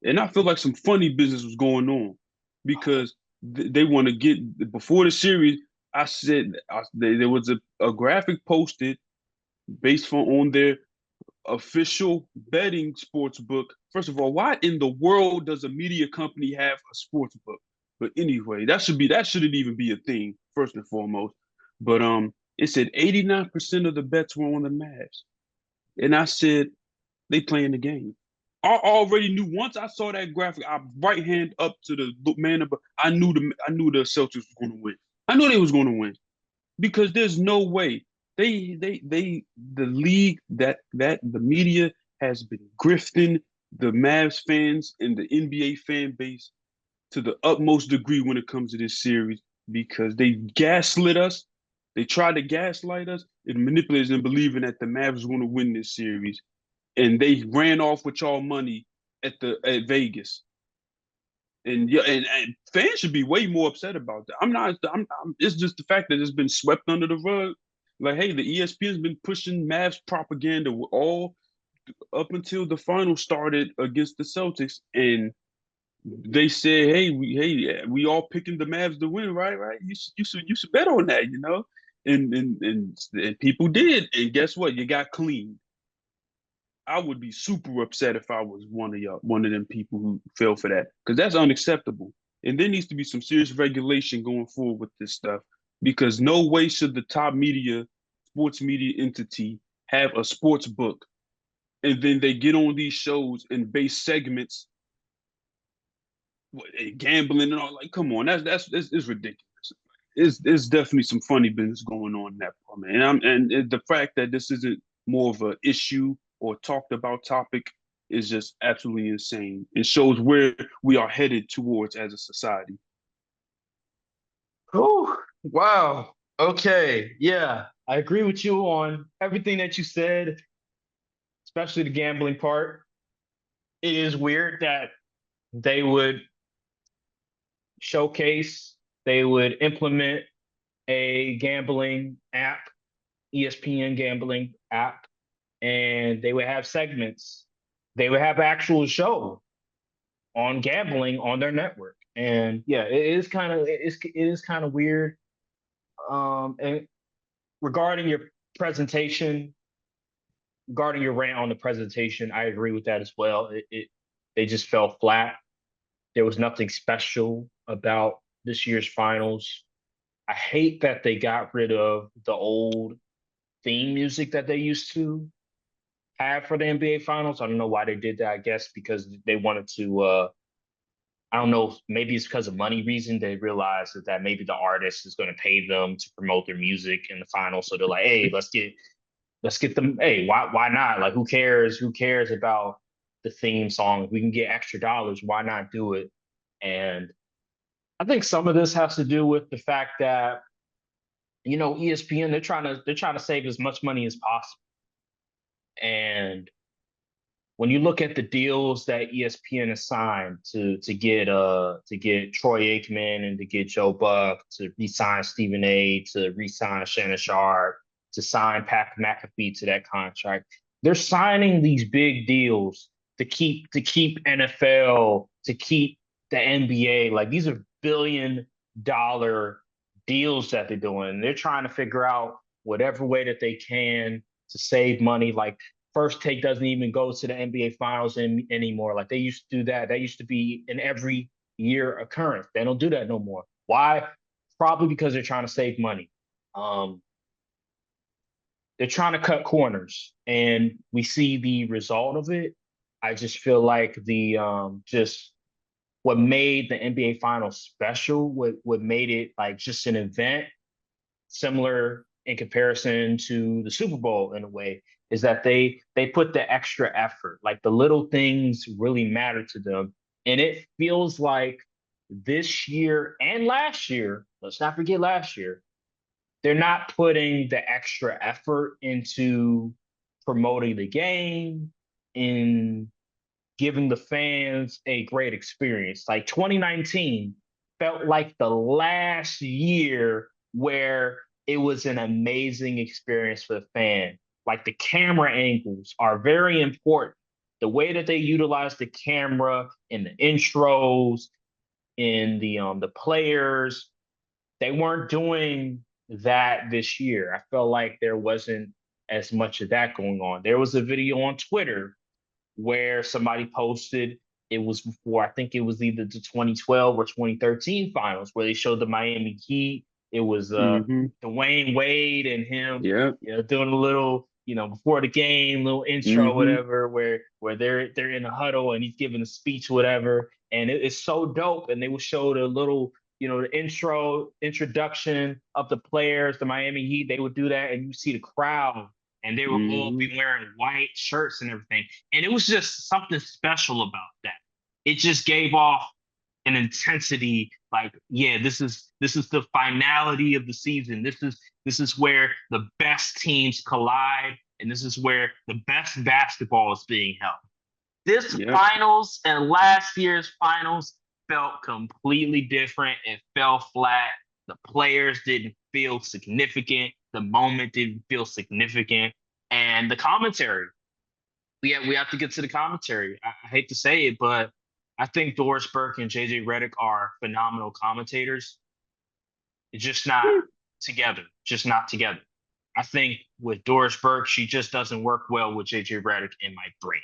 And I feel like some funny business was going on, because they want to get, before the series, I said there was a graphic posted based on their official betting sports book. First of all, why in the world does a media company have a sports book? But anyway, that shouldn't even be a thing, first and foremost. But it said 89% of the bets were on the Mavs. And I said, they playing the game. I already knew once I saw that graphic, I right hand up to the man above. I knew the Celtics was going to win. I knew they was going to win because there's no way the league that the media has been grifting the Mavs fans and the NBA fan base to the utmost degree when it comes to this series because they gaslit us. They tried to gaslight us and manipulate us in believing that the Mavs were going to win this series, and they ran off with y'all money at Vegas. And yeah, and fans should be way more upset about that. I'm not. It's just the fact that it's been swept under the rug. Like, hey, the ESPN's been pushing Mavs propaganda all up until the final started against the Celtics, and they said, hey, we all picking the Mavs to win, right? Right? You should bet on that, you know. And people did, and guess what? You got clean. I would be super upset if I was one of them people who fell for that, because that's unacceptable. And there needs to be some serious regulation going forward with this stuff, because no way should the top sports media entity have a sports book, and then they get on these shows and base segments, gambling and all. Like, come on, that's it's ridiculous. It's definitely some funny business going on in that part, man. And the fact that this isn't more of an issue or talked about topic is just absolutely insane. It shows where we are headed towards as a society. Oh, wow. Okay. Yeah, I agree with you on everything that you said, especially the gambling part. It is weird that they would showcase, they would implement a gambling app, ESPN gambling app, and they would have segments. They would have actual show on gambling on their network. And yeah, it is kind of weird. And regarding your presentation, regarding your rant on the presentation, I agree with that as well. They just fell flat. There was nothing special about this year's finals. I hate that they got rid of the old theme music that they used to have for the NBA finals. I don't know why they did that. I guess because they wanted to I don't know, maybe it's because of money reason. They realized that maybe the artist is going to pay them to promote their music in the finals. So they're like, hey, let's get them. Hey, why not? Like, who cares? Who cares about the theme song? If we can get extra dollars, why not do it? And I think some of this has to do with the fact that, ESPN, they're trying to save as much money as possible. And when you look at the deals that ESPN has signed to get Troy Aikman and to get Joe Buck, to re-sign Stephen A, to re-sign Shannon Sharp, to sign Pat McAfee to that contract, they're signing these big deals to keep NFL, to keep the NBA. Like, these are $billion deals that they're doing. And they're trying to figure out whatever way that they can to save money. Like, First Take doesn't even go to the NBA Finals anymore. Like, they used to do that. That used to be an every year occurrence. They don't do that no more. Why? Probably because they're trying to save money. They're trying to cut corners, and we see the result of it. I just feel like just what made the NBA Finals special, what made it like just an event, similar in comparison to the Super Bowl in a way, is that they put the extra effort. Like, the little things really matter to them. And it feels like this year and last year, let's not forget last year, they're not putting the extra effort into promoting the game, in giving the fans a great experience. Like, 2019 felt like the last year where it was an amazing experience for the fan. Like, the camera angles are very important. The way that they utilize the camera in the intros, in the players, they weren't doing that this year. I felt like there wasn't as much of that going on. There was a video on Twitter where somebody posted, it was before, I think it was either the 2012 or 2013 finals, where they showed the Miami Heat. It was Mm-hmm. Dwayne Wade and him, Yeah. doing a little, before the game, little intro, Mm-hmm. whatever, where they're in a huddle and he's giving a speech, whatever, and it's so dope. And they will show the little, the introduction of the players, the Miami Heat. They would do that, and you see the crowd, and they would all Mm-hmm. be wearing white shirts and everything. And it was just something special about that. It just gave off an intensity, like, yeah, this is the finality of the season. This is where the best teams collide, and this is where the best basketball is being held. This Yeah. finals and last year's finals felt completely different. It fell flat. The players didn't feel significant. The moment didn't feel significant. And the commentary, we have to get to the commentary. I hate to say it, but I think Doris Burke and JJ Redick are phenomenal commentators. It's just not together. Just not together. I think with Doris Burke, she just doesn't work well with JJ Redick and Mike Breen.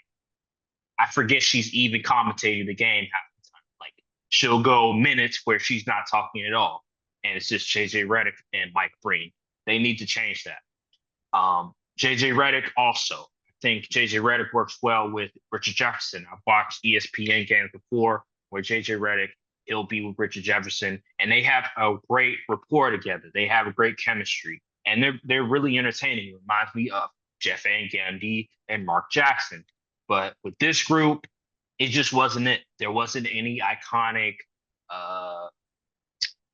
I forget she's even commentating the game half the time. Like, she'll go minutes where she's not talking at all, and it's just JJ Redick and Mike Breen. They need to change that. JJ Redick also. I think JJ Redick works well with Richard Jefferson. I've watched ESPN games before where JJ Redick, he'll be with Richard Jefferson, and they have a great rapport together. They have a great chemistry, and they're really entertaining. It reminds me of Jeff Van Gundy and Mark Jackson. But with this group, it just wasn't it. There wasn't any iconic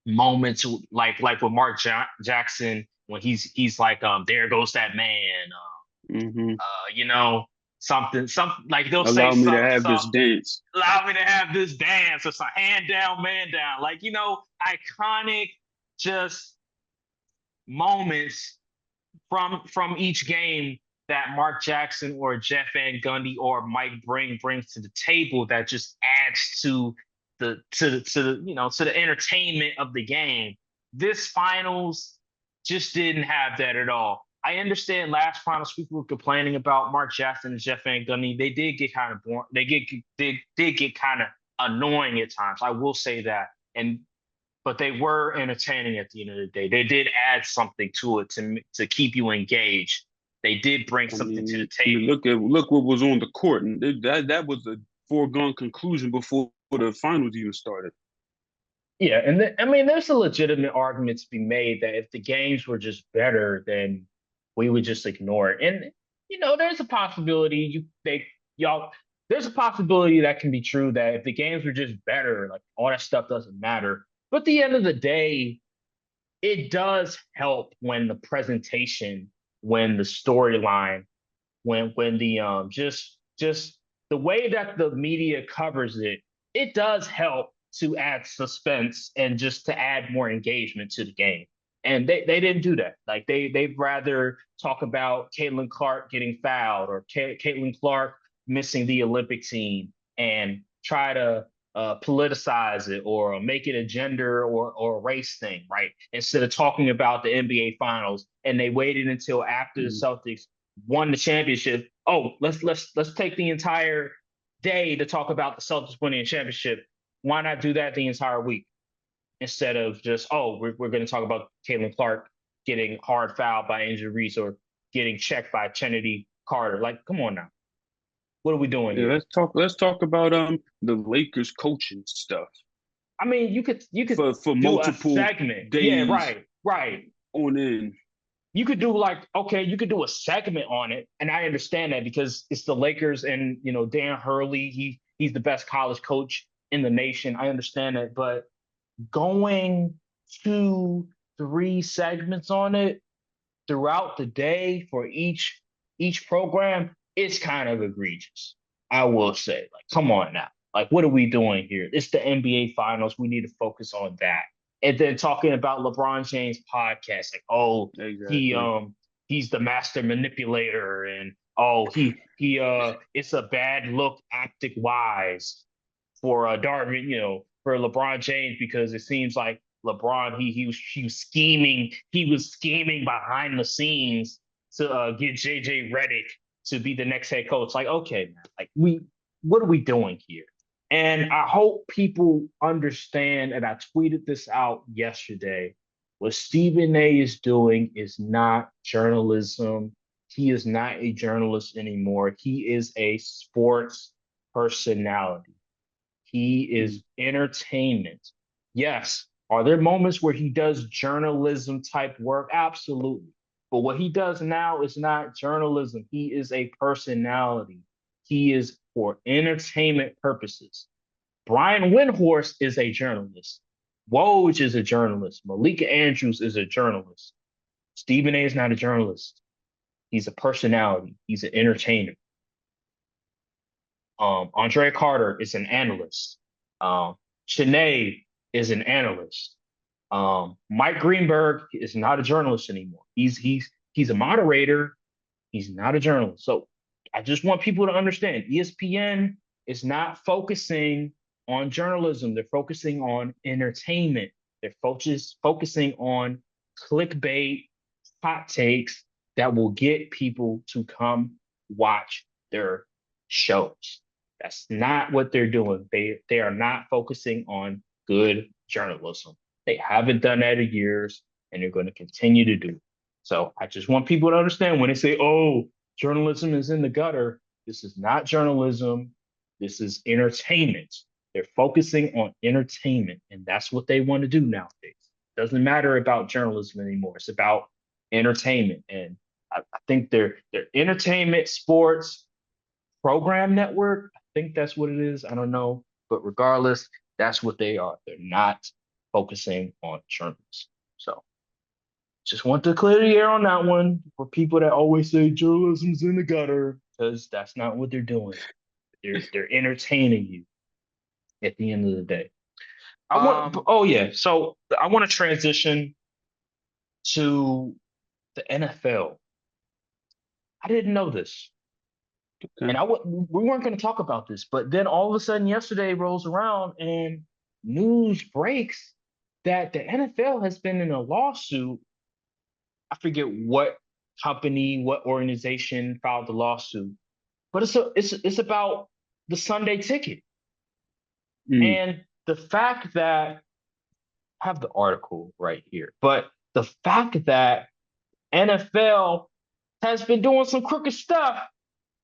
moments like with Mark Jackson when he's like, there goes that man. Mm-hmm. Something like they'll say Allow me to have something, this dance. allow me to have this dance, or some hand down, man down. Like, iconic just moments from each game that Mark Jackson or Jeff Van Gundy or Mike Breen brings to the table that just adds to the entertainment of the game. This finals just didn't have that at all. I understand last finals people were complaining about Mark Jackson and Jeff Van Gundy. They did get kind of boring. They did get kind of annoying at times. I will say that. But they were entertaining at the end of the day. They did add something to it to keep you engaged. They did bring something to the table. Look what was on the court, and that was a foregone conclusion before the finals even started. Yeah, and there's a legitimate argument to be made that if the games were just better, then we would just ignore it. And there's a possibility there's a possibility that can be true, that if the games were just better, like, all that stuff doesn't matter. But at the end of the day, it does help when the presentation, when the storyline, when the just the way that the media covers it, it does help to add suspense and just to add more engagement to the game. And they didn't do that. Like, they'd rather talk about Caitlin Clark getting fouled, or Caitlin Clark missing the Olympic team, and try to politicize it or make it a gender or race thing, right? Instead of talking about the NBA Finals. And they waited until after the Celtics won the championship. Oh, let's take the entire day to talk about the Celtics winning a championship. Why not do that the entire week instead of just, we're going to talk about Caitlin Clark getting hard fouled by Angel Reese or getting checked by Trinity Carter? Like, come on now. What are we doing here? Let's talk about the Lakers coaching stuff. I mean, you could for do multiple a segment. days. Yeah, right. On end. You could do you could do a segment on it, and I understand that because it's the Lakers, and Dan Hurley, he's the best college coach in the nation. I understand that, but going 2-3 segments on it throughout the day for each program, it's kind of egregious. I will say, like, come on now. Like, what are we doing here? It's the NBA Finals. We need to focus on that. And then talking about LeBron James' podcast, like, exactly. He's the master manipulator, and it's a bad look optic wise for Darvin, for LeBron James, because it seems like LeBron, he was scheming. He was scheming behind the scenes to get JJ Redick to be the next head coach. Like, okay, man, like what are we doing here? And I hope people understand, and I tweeted this out yesterday, what Stephen A is doing is not journalism. He is not a journalist anymore. He is a sports personality. He is entertainment. Yes, are there moments where he does journalism type work? Absolutely. But what he does now is not journalism. He is a personality. He is for entertainment purposes. Brian Windhorst is a journalist. Woj is a journalist. Malika Andrews is a journalist. Stephen A is not a journalist. He's a personality. He's an entertainer. Andrea Carter is an analyst. Shanae is an analyst. Mike Greenberg is not a journalist anymore. He's a moderator. He's not a journalist. So I just want people to understand ESPN is not focusing on journalism. They're focusing on entertainment. They're focusing on clickbait, hot takes that will get people to come watch their shows. That's not what they're doing. They are not focusing on good journalism. They haven't done that in years, and they're going to continue to do it. So I just want people to understand when they say, oh, journalism is in the gutter, this is not journalism. This is entertainment. They're focusing on entertainment, and that's what they want to do nowadays. It doesn't matter about journalism anymore. It's about entertainment. And I think they're entertainment, sports, program network. I think that's what it is. I don't know. But regardless, that's what they are. They're not focusing on journalism. So just want to clear the air on that one for people that always say journalism's in the gutter, because that's not what they're doing. They're entertaining you at the end of the day. So I want to transition to the NFL. I didn't know this. Okay. And we weren't going to talk about this, but then all of a sudden yesterday rolls around and news breaks that the NFL has been in a lawsuit. I forget what company, what organization filed the lawsuit, but it's about the Sunday ticket. And the fact that I have the article right here, but the fact that NFL has been doing some crooked stuff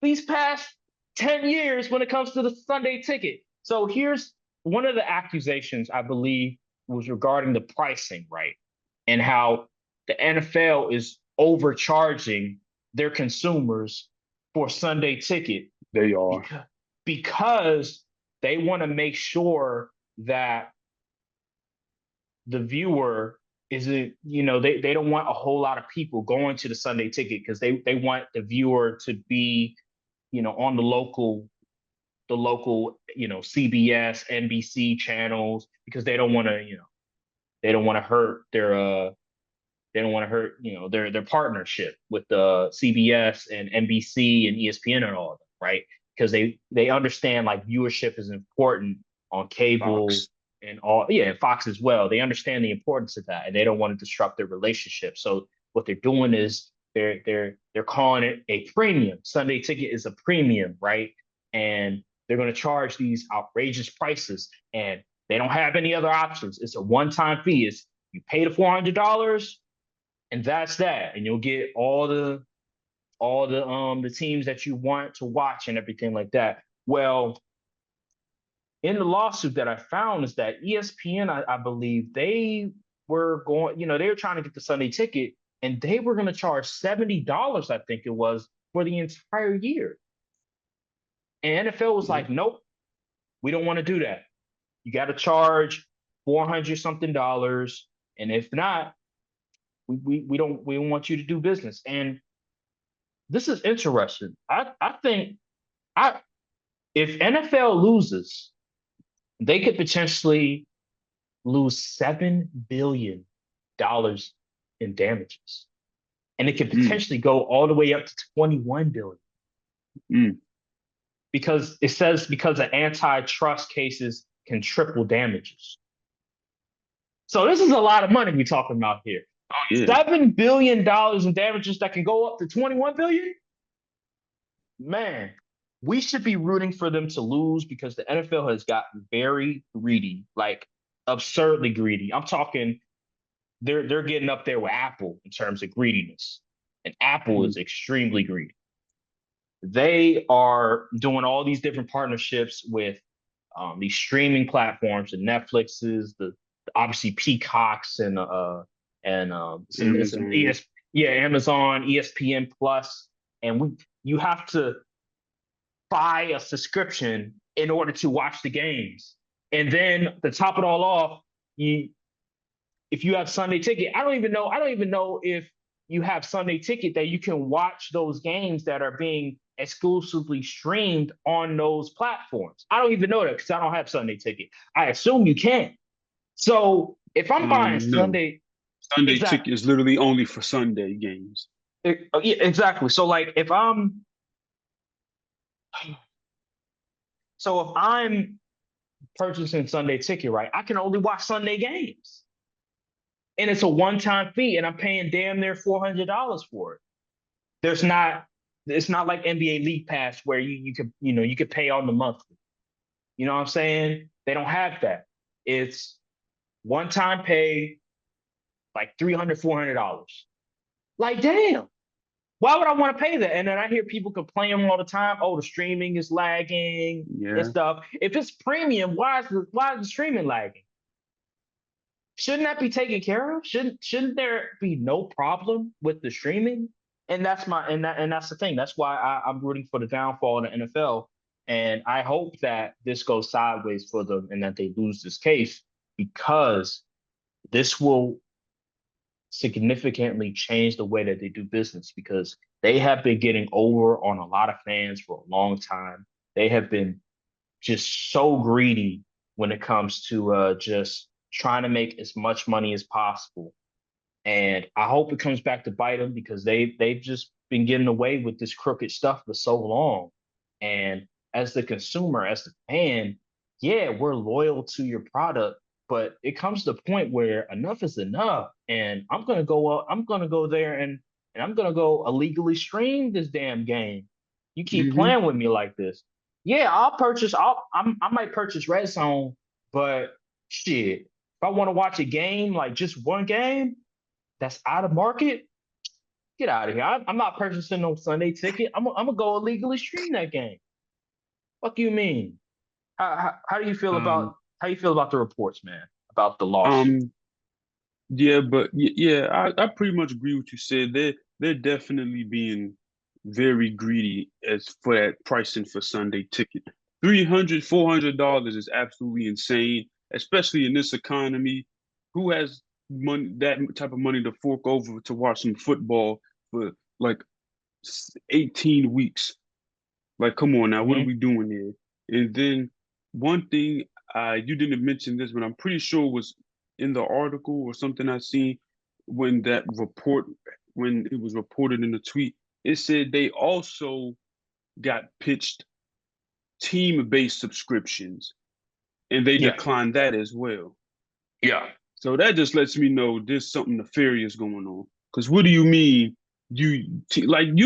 these past 10 years when it comes to the Sunday ticket. So here's one of the accusations, I believe, was regarding the pricing, right? And how the NFL is overcharging their consumers for Sunday ticket. They are. Because they want to make sure that the viewer isn't, they don't want a whole lot of people going to the Sunday ticket, because they want the viewer to be, on the local, CBS, NBC channels, because they don't want to hurt their their partnership with the CBS and NBC and ESPN and all of them, right? Because they understand like viewership is important on cable. Fox. And Fox as well. They understand the importance of that, and they don't want to disrupt their relationship. So what they're doing is they're calling it a premium. Sunday ticket is a premium, right? And they're going to charge these outrageous prices, and they don't have any other options. It's a one-time fee. It's you pay the $400, and that's that, and you'll get all the teams that you want to watch and everything like that. Well, in the lawsuit that I found is that ESPN, I believe, they were going, they were trying to get the Sunday ticket, and they were going to charge $70, I think it was, for the entire year. And NFL was like, nope, we don't want to do that. You got to charge $400 something, and if not, we don't want you to do business. And this is interesting. I think if NFL loses, they could potentially lose $7 billion in damages. And it could potentially go all the way up to $21 billion. Because it says because of antitrust cases can triple damages. So this is a lot of money we're talking about here. Yeah. $7 billion in damages that can go up to 21 billion. Man, we should be rooting for them to lose because the NFL has gotten very greedy, like absurdly greedy. I'm talking they're getting up there with Apple in terms of greediness. And Apple is extremely greedy. They are doing all these different partnerships with these streaming platforms and Netflixes, the obviously Peacocks and some Amazon, ESPN Plus, and you have to buy a subscription in order to watch the games. And then to top it all off, if you have Sunday Ticket, I don't even know if you have Sunday Ticket that you can watch those games that are being exclusively streamed on those platforms. I don't even know that because I don't have Sunday Ticket. I assume you can. So if I'm buying No. Sunday Ticket is literally only for Sunday games. Yeah, exactly. So like if I'm purchasing Sunday Ticket, right, I can only watch Sunday games. And it's a one-time fee, and I'm paying damn near $400 for it. It's not like NBA League Pass where you could pay on the monthly. You know what I'm saying? They don't have that. It's one-time pay, like $300, $400. Like, damn. Why would I want to pay that? And then I hear people complain all the time, oh, the streaming is lagging and stuff. If it's premium, why is the streaming lagging? Shouldn't that be taken care of? Shouldn't there be no problem with the streaming? And that's the thing. That's why I'm rooting for the downfall in the NFL. And I hope that this goes sideways for them and that they lose this case because this will significantly change the way that they do business because they have been getting over on a lot of fans for a long time. They have been just so greedy when it comes to just trying to make as much money as possible. And I hope it comes back to bite them because they've just been getting away with this crooked stuff for so long. And as the consumer, as the fan, yeah, we're loyal to your product, but it comes to the point where enough is enough. And I'm gonna go there and I'm gonna go illegally stream this damn game. You keep playing with me like this. Yeah, I might purchase Red Zone, but shit, if I want to watch a game, like just one game that's out of market, get out of here. I'm not purchasing no Sunday Ticket. I'm gonna go illegally stream that game. What do you mean? How do you feel about the reports, man, about the lawsuit? I pretty much agree with what you said. They're definitely being very greedy as for that pricing for Sunday Ticket. $300, $400 is absolutely insane, especially in this economy. Who has money, that type of money to fork over to watch some football for like 18 weeks? Like, come on now, what are we doing here? And then one thing, you didn't mention this, but I'm pretty sure it was in the article or something I seen when it was reported in the tweet, it said they also got pitched team-based subscriptions and they declined that as well. Yeah. So that just lets me know there's something nefarious going on. Because what do you mean? You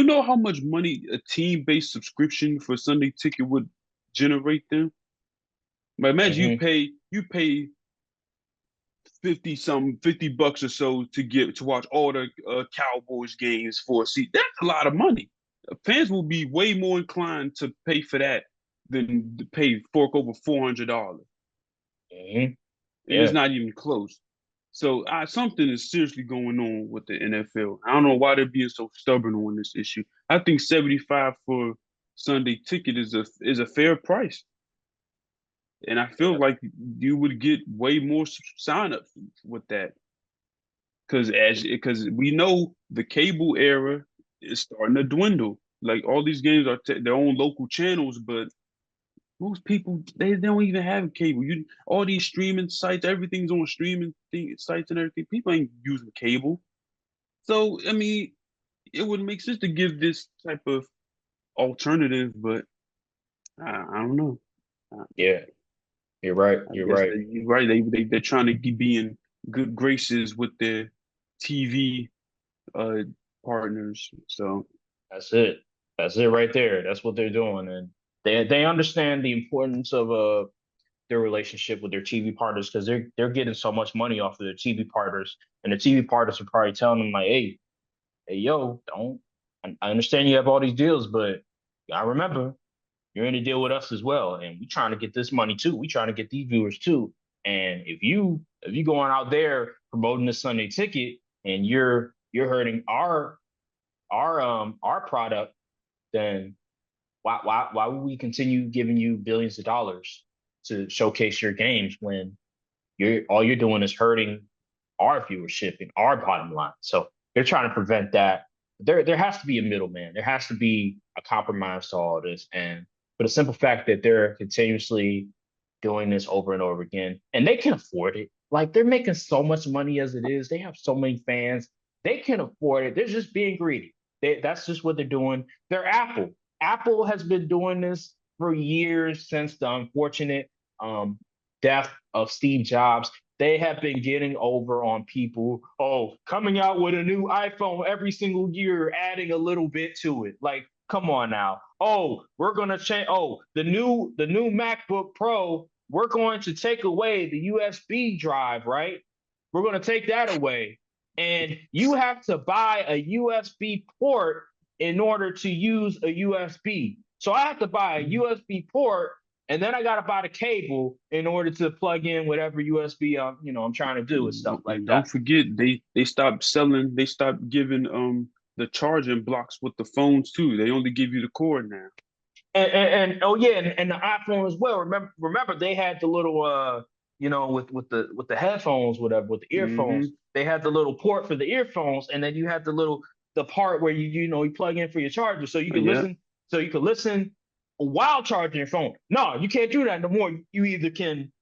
know how much money a team-based subscription for Sunday Ticket would generate them? But imagine you pay $50 or so to watch all the Cowboys games for a seat. That's a lot of money. Fans will be way more inclined to pay for that than to fork over $400. And it's not even close. So something is seriously going on with the NFL. I don't know why they're being so stubborn on this issue. I think $75 for Sunday Ticket is a fair price. And I feel like you would get way more signups with that. Because we know the cable era is starting to dwindle. Like all these games are their own local channels, but most people they don't even have cable. All these streaming sites, everything's on streaming sites and everything. People ain't using cable. So I mean, it would make sense to give this type of alternative, but I don't know. Yeah, you're right. You're right. You're right. They're trying to keep being good graces with their TV partners. So That's it. That's it right there. That's what they're doing, and they understand the importance of their relationship with their TV partners because they're getting so much money off of their TV partners, and the TV partners are probably telling them like, hey, yo, don't. I understand you have all these deals, but I remember you're in a deal with us as well, and we trying to get this money too. We trying to get these viewers too. And if you going out there promoting the Sunday ticket and you're hurting our product, then why would we continue giving you billions of dollars to showcase your games when you're doing is hurting our viewership and our bottom line? So they're trying to prevent that. There has to be a middleman. There has to be a compromise to all this. And for the simple fact that they're continuously doing this over and over again, and they can afford it. Like they're making so much money as it is. They have so many fans. They can afford it. They're just being greedy. That's just what they're doing. They're Apple. Apple has been doing this for years since the unfortunate death of Steve Jobs. They have been getting over on people, coming out with a new iPhone every single year, adding a little bit to it. Like, come on now. We're gonna change. The new MacBook Pro, we're going to take away the USB drive, right? We're gonna take that away. And you have to buy a USB port in order to use a USB. So I have to buy a USB port, and then I got to buy the cable in order to plug in whatever USB I'm trying to do and stuff like that. Don't forget they stopped selling. They stopped giving the charging blocks with the phones too. They only give you the cord now. And the iPhone as well. Remember they had the little with the headphones, whatever, with the earphones. They had the little port for the earphones, and then you had the part where you plug in for your charger, so you can listen. So you can listen while charging your phone. No, you can't do that no more. You either can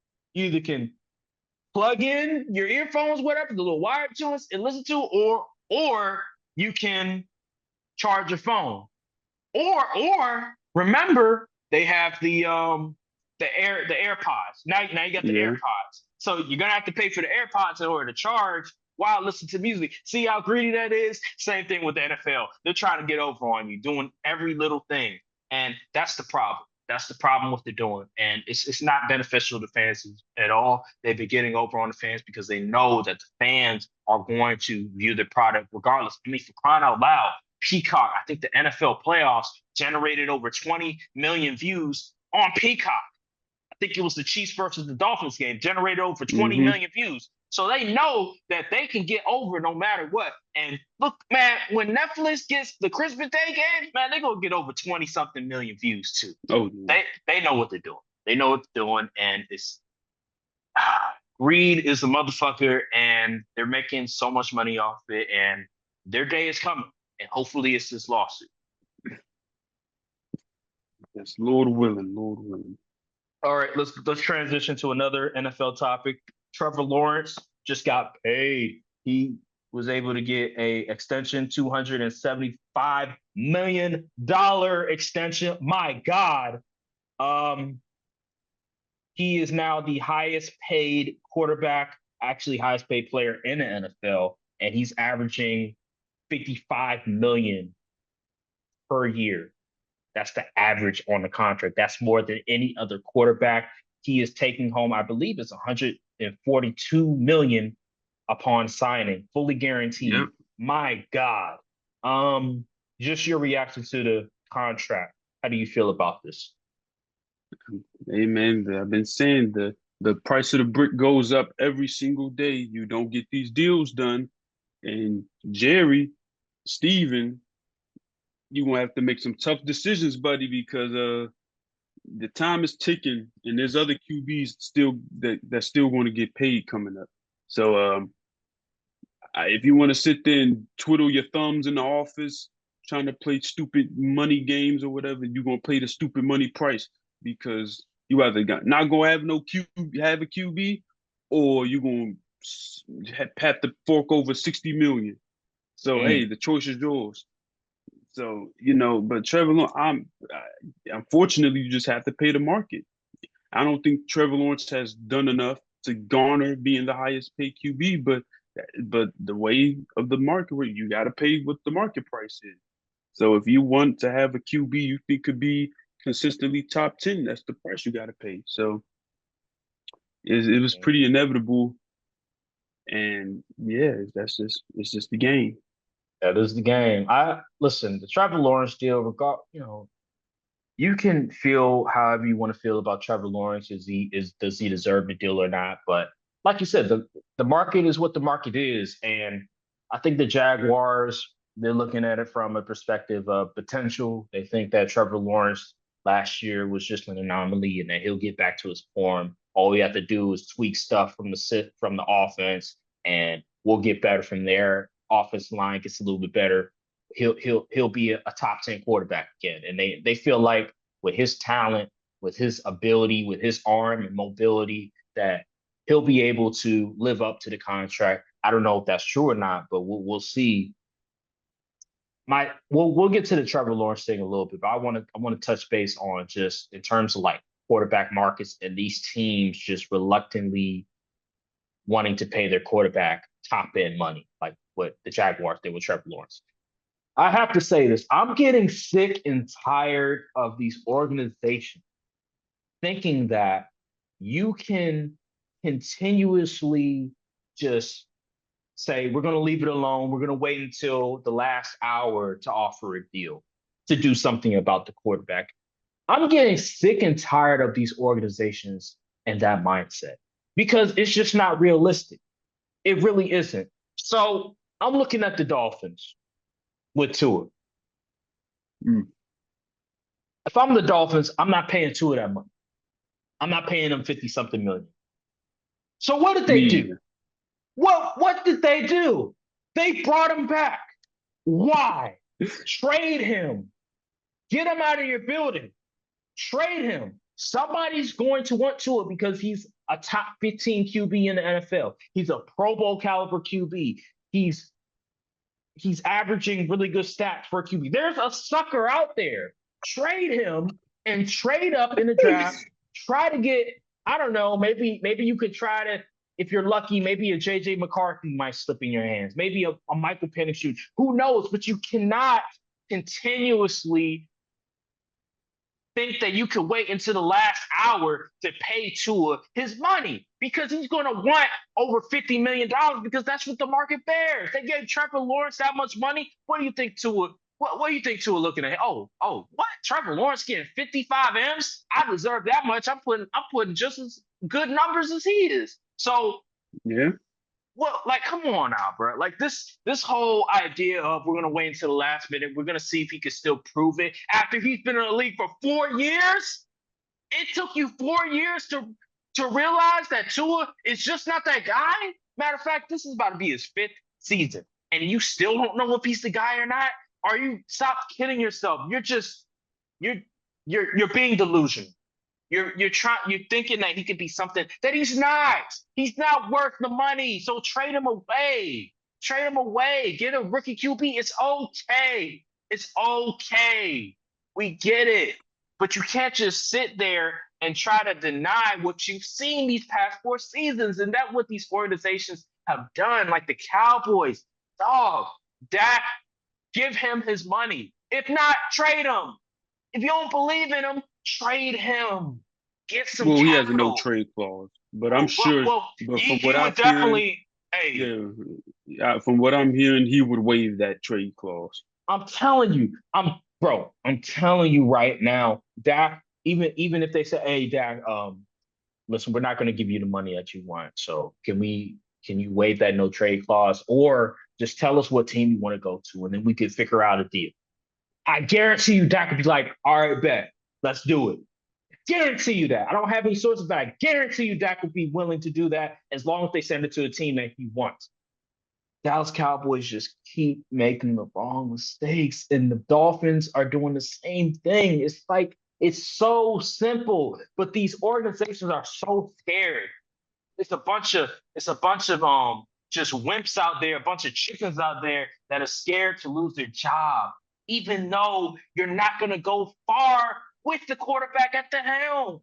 plug in your earphones, whatever, the little wired joints, and listen to, or you can charge your phone. Or remember they have the AirPods. Now you got the AirPods. So you're gonna have to pay for the AirPods in order to charge while listening to music. See how greedy that is? Same thing with the NFL. They're trying to get over on you, doing every little thing. And that's the problem. That's the problem with they're doing. And it's not beneficial to fans at all. They've been getting over on the fans because they know that the fans are going to view the product regardless. I mean, for crying out loud, Peacock, I think the NFL playoffs generated over 20 million views on Peacock. I think it was the Chiefs versus the Dolphins game, generated over 20 million views. So they know that they can get over no matter what. And look, man, when Netflix gets the Christmas Day game, man, they're going to get over 20-something million views too. Oh, They know what they're doing. They know what they're doing. And it's greed is a motherfucker, and they're making so much money off it. And their day is coming. And hopefully it's this lawsuit. Yes, Lord willing, Lord willing. All right, let's transition to another NFL topic. Trevor Lawrence just got paid. He was able to get a extension, $275 million extension. My God. He is now the highest paid quarterback, actually highest paid player in the NFL, and he's averaging $55 million per year. That's the average on the contract. That's more than any other quarterback. He is taking home, I believe it's $142 million upon signing, fully guaranteed. Yep. My God. Just your reaction to the contract. How do you feel about this? Hey man, I've been saying the price of the brick goes up every single day. You don't get these deals done. And Jerry, Steven, you're going to have to make some tough decisions, buddy, because the time is ticking and there's other QBs that's still going to get paid coming up. So if you want to sit there and twiddle your thumbs in the office trying to play stupid money games or whatever, you're going to pay the stupid money price because you either not going to have a QB or you're going to have to fork over $60 million. So, hey, the choice is yours. So, but Trevor Lawrence, unfortunately, you just have to pay the market. I don't think Trevor Lawrence has done enough to garner being the highest paid QB, but the way of the market, where you got to pay what the market price is. So if you want to have a QB you think could be consistently top 10, that's the price you got to pay. So it was pretty inevitable, and yeah, it's just the game. That is the game. I listen, the Trevor Lawrence deal, you can feel however you want to feel about Trevor Lawrence. Does he deserve the deal or not? But like you said, the market is what the market is. And I think the Jaguars, they're looking at it from a perspective of potential. They think that Trevor Lawrence last year was just an anomaly and that he'll get back to his form. All we have to do is tweak stuff from the offense, and we'll get better from there. Offensive line gets a little bit better. He'll be a top 10 quarterback again. And they feel like with his talent, with his ability, with his arm and mobility, that he'll be able to live up to the contract. I don't know if that's true or not, but we'll see. We'll get to the Trevor Lawrence thing a little bit, but I want to touch base on just in terms of like quarterback markets and these teams just reluctantly wanting to pay their quarterback top end money, like what the Jaguars did with Trevor Lawrence. I have to say this. I'm getting sick and tired of these organizations thinking that you can continuously just say, we're going to leave it alone. We're going to wait until the last hour to offer a deal to do something about the quarterback. I'm getting sick and tired of these organizations and that mindset because it's just not realistic. It really isn't. So I'm looking at the Dolphins with Tua. If I'm the Dolphins, I'm not paying Tua that money. I'm not paying them 50-something million. So what did they do? What did they do? They brought him back. Why? Trade him. Get him out of your building. Trade him. Somebody's going to want Tua because he's a top 15 QB in the NFL. He's a Pro Bowl caliber QB. He's averaging really good stats for a QB. There's a sucker out there. Trade him and trade up in the draft. Try to get, I don't know, maybe you could try to, if you're lucky, maybe a JJ McCarthy might slip in your hands. Maybe a Michael Penix shoot. Who knows? But you cannot continuously think that you could wait until the last hour to pay Tua his money because he's going to want over $50 million because that's what the market bears. They gave Trevor Lawrence that much money. What do you think Tua? What do you think Tua looking at? Oh, what? Trevor Lawrence getting 55 M's? I deserve that much. I'm putting just as good numbers as he is. So yeah. Well, like, come on now, bro. Like this whole idea of we're gonna wait until the last minute, we're gonna see if he can still prove it after he's been in the league for 4 years. It took you 4 years to realize that Tua is just not that guy. Matter of fact, this is about to be his 5th season, and you still don't know if he's the guy or not. Are you stop kidding yourself? You're being delusional. You're thinking that he could be something that he's not. He's not worth the money. So trade him away. Trade him away. Get a rookie QB. It's okay. It's okay. We get it. But you can't just sit there and try to deny what you've seen these past 4 seasons. And that's what these organizations have done, like the Cowboys. Dog, Dak, give him his money. If not, trade him. If you don't believe in him, trade him. Get some capital. He has a no trade clause, but I'm sure. But from what I'm hearing, from what I'm hearing, he would waive that trade clause. I'm telling you, I'm telling you right now, Dak. Even if they say, "Hey, Dak, listen, we're not going to give you the money that you want. So can you waive that no trade clause, or just tell us what team you want to go to, and then we can figure out a deal." I guarantee you, Dak would be like, "All right, bet, let's do it." Guarantee you that. I don't have any sources, but I guarantee you Dak would be willing to do that as long as they send it to a team that he wants. Dallas Cowboys just keep making the wrong mistakes, and the Dolphins are doing the same thing. It's like, it's so simple, but these organizations are so scared. It's a bunch of just wimps out there, a bunch of chickens out there that are scared to lose their job, even though you're not going to go far with the quarterback at the helm.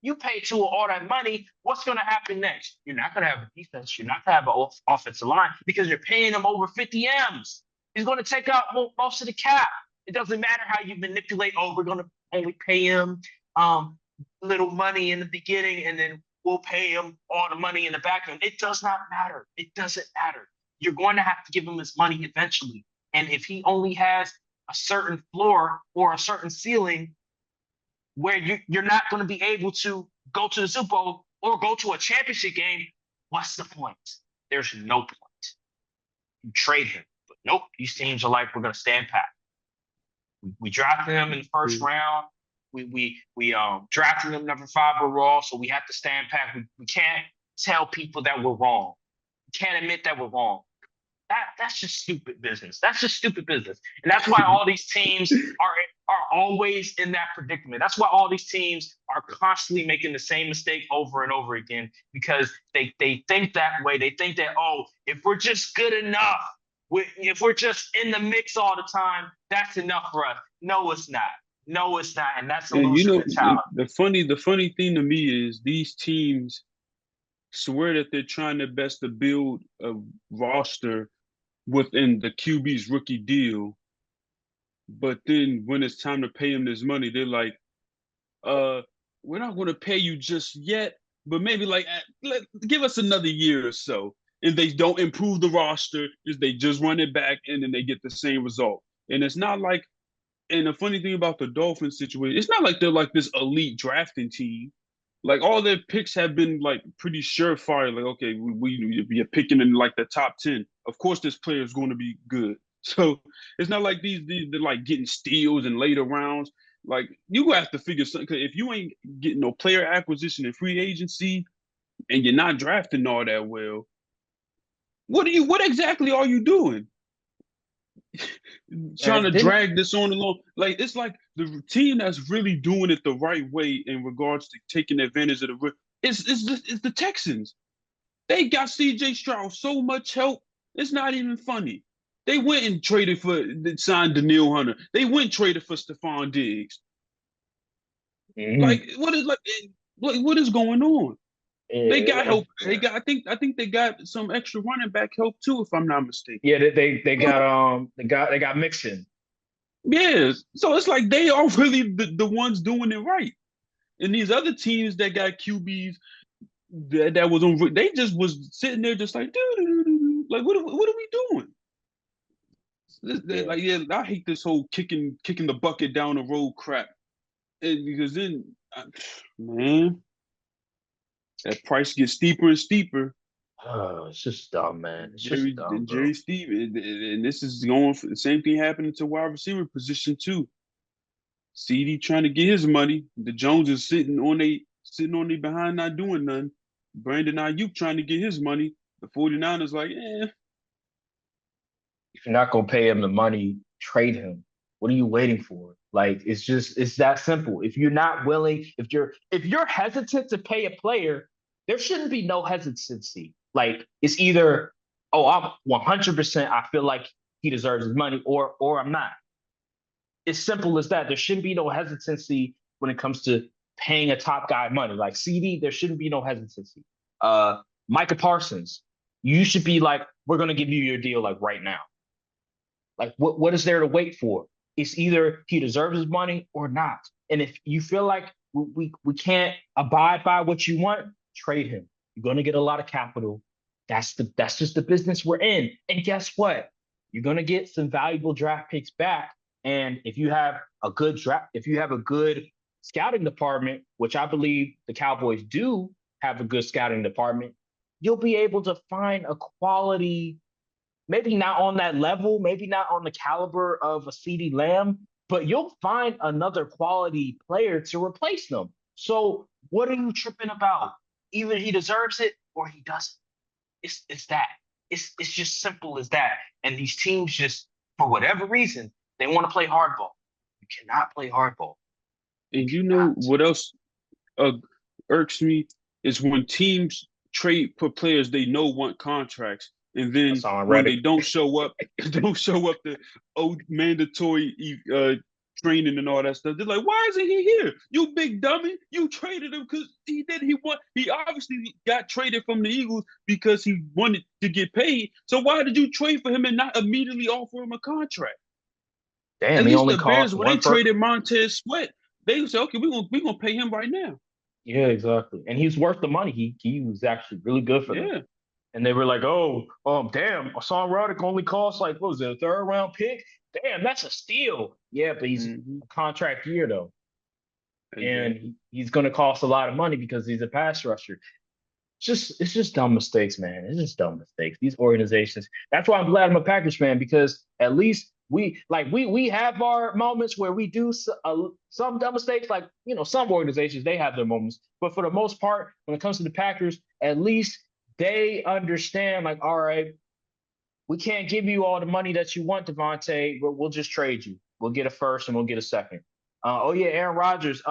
You pay Tua all that money. What's going to happen next? You're not going to have a defense. You're not going to have an offensive line because you're paying him over 50 M's. He's going to take out most of the cap. It doesn't matter how you manipulate. Oh, we're going to only pay him little money in the beginning, and then we'll pay him all the money in the back end. It does not matter. It doesn't matter. You're going to have to give him his money eventually. And if he only has a certain floor or a certain ceiling where you're not going to be able to go to the Super Bowl or go to a championship game, what's the point? There's no point. You trade him. But nope, these teams are like, we're going to stand pat. We drafted him in the first round. We drafted him number 5 overall, so we have to stand pat. We can't tell people that we're wrong. We can't admit that we're wrong. That's just stupid business. That's just stupid business. And that's why all these teams are always in that predicament. That's why all these teams are constantly making the same mistake over and over again, because they think that way. They think that, oh, if we're just good enough, if we're just in the mix all the time, that's enough for us. No, it's not. No, it's not. And that's a loser mentality. The funny thing to me is these teams swear that they're trying their best to build a roster within the QB's rookie deal. But then when it's time to pay him this money, they're like, we're not going to pay you just yet, but maybe give us another year or so. And they don't improve the roster, is they just run it back and then they get the same result. And it's not like, and the funny thing about the Dolphins situation, it's not like they're like this elite drafting team. Like all their picks have been like pretty surefire. Like, okay, we are picking in like the top 10. Of course, this player is going to be good. So it's not like they're like getting steals in later rounds. Like you have to figure something. Cause if you ain't getting no player acquisition and free agency, and you're not drafting all that well, what exactly are you doing? Trying to drag this on along. Like it's like the team that's really doing it the right way in regards to taking advantage of it's the Texans. They got CJ Stroud so much help, it's not even funny. They went and signed Daniil Hunter. They went and traded for Stephon Diggs. Mm-hmm. Like what is going on? They got help. They got. I think they got some extra running back help too, if I'm not mistaken. Yeah, they got Mixon. Yes, so it's like they are really the ones doing it right, and these other teams that got QBs that was on, they just was sitting there just like, like what are we doing? Like I hate this whole kicking the bucket down the road crap, because then man. That price gets steeper and steeper. Oh, it's just dumb, man. It's just dumb, Jerry Steve, and this is going for the same thing happening to wide receiver position too. CD trying to get his money. The Jones is sitting on their behind, not doing nothing. Brandon Ayuk trying to get his money. The 49ers like, If you're not gonna pay him the money, trade him. What are you waiting for? Like it's that simple. If you're not willing, if you're hesitant to pay a player, there shouldn't be no hesitancy. Like it's either, oh, I'm 100%, I feel like he deserves his money, or I'm not. It's simple as that. There shouldn't be no hesitancy when it comes to paying a top guy money. Like CD, there shouldn't be no hesitancy. Micah Parsons, you should be like, we're gonna give you your deal like right now. Like what is there to wait for? It's either he deserves his money or not. And if you feel like we can't abide by what you want, trade him. You're going to get a lot of capital. That's just the business we're in. And guess what? You're going to get some valuable draft picks back. And if you have a good scouting department, which I believe the Cowboys do have a good scouting department, you'll be able to find a quality, maybe not on that level, maybe not on the caliber of a CeeDee Lamb, but you'll find another quality player to replace them. So what are you tripping about? Either he deserves it or he doesn't. It's that. It's just simple as that. And these teams just, for whatever reason, they want to play hardball. You cannot play hardball. And you know what else irks me is when teams trade for players they know want contracts. And then when they don't show up the mandatory training and all that stuff. They're like, why isn't he here? You big dummy. You traded him because he obviously got traded from the Eagles because he wanted to get paid. So why did you trade for him and not immediately offer him a contract? Damn, At he least only the Bears, cost when they one first. traded Montez Sweat, they said, okay, we're gonna pay him right now. Yeah, exactly. And he's worth the money. He was actually really good for them. Yeah. And they were like, oh, damn, Hassan Reddick only costs like, what was it, a third round pick? Damn, that's a steal. Yeah, but he's a contract year though. And he's going to cost a lot of money because he's a pass rusher. It's just dumb mistakes, man. It's just dumb mistakes. These organizations. That's why I'm glad I'm a Packers fan, because at least we have our moments where we do some dumb mistakes. Like, some organizations, they have their moments, but for the most part, when it comes to the Packers, at least they understand, like, all right, we can't give you all the money that you want, Devontae, but we'll just trade you. We'll get a first and we'll get a second. Aaron Rodgers.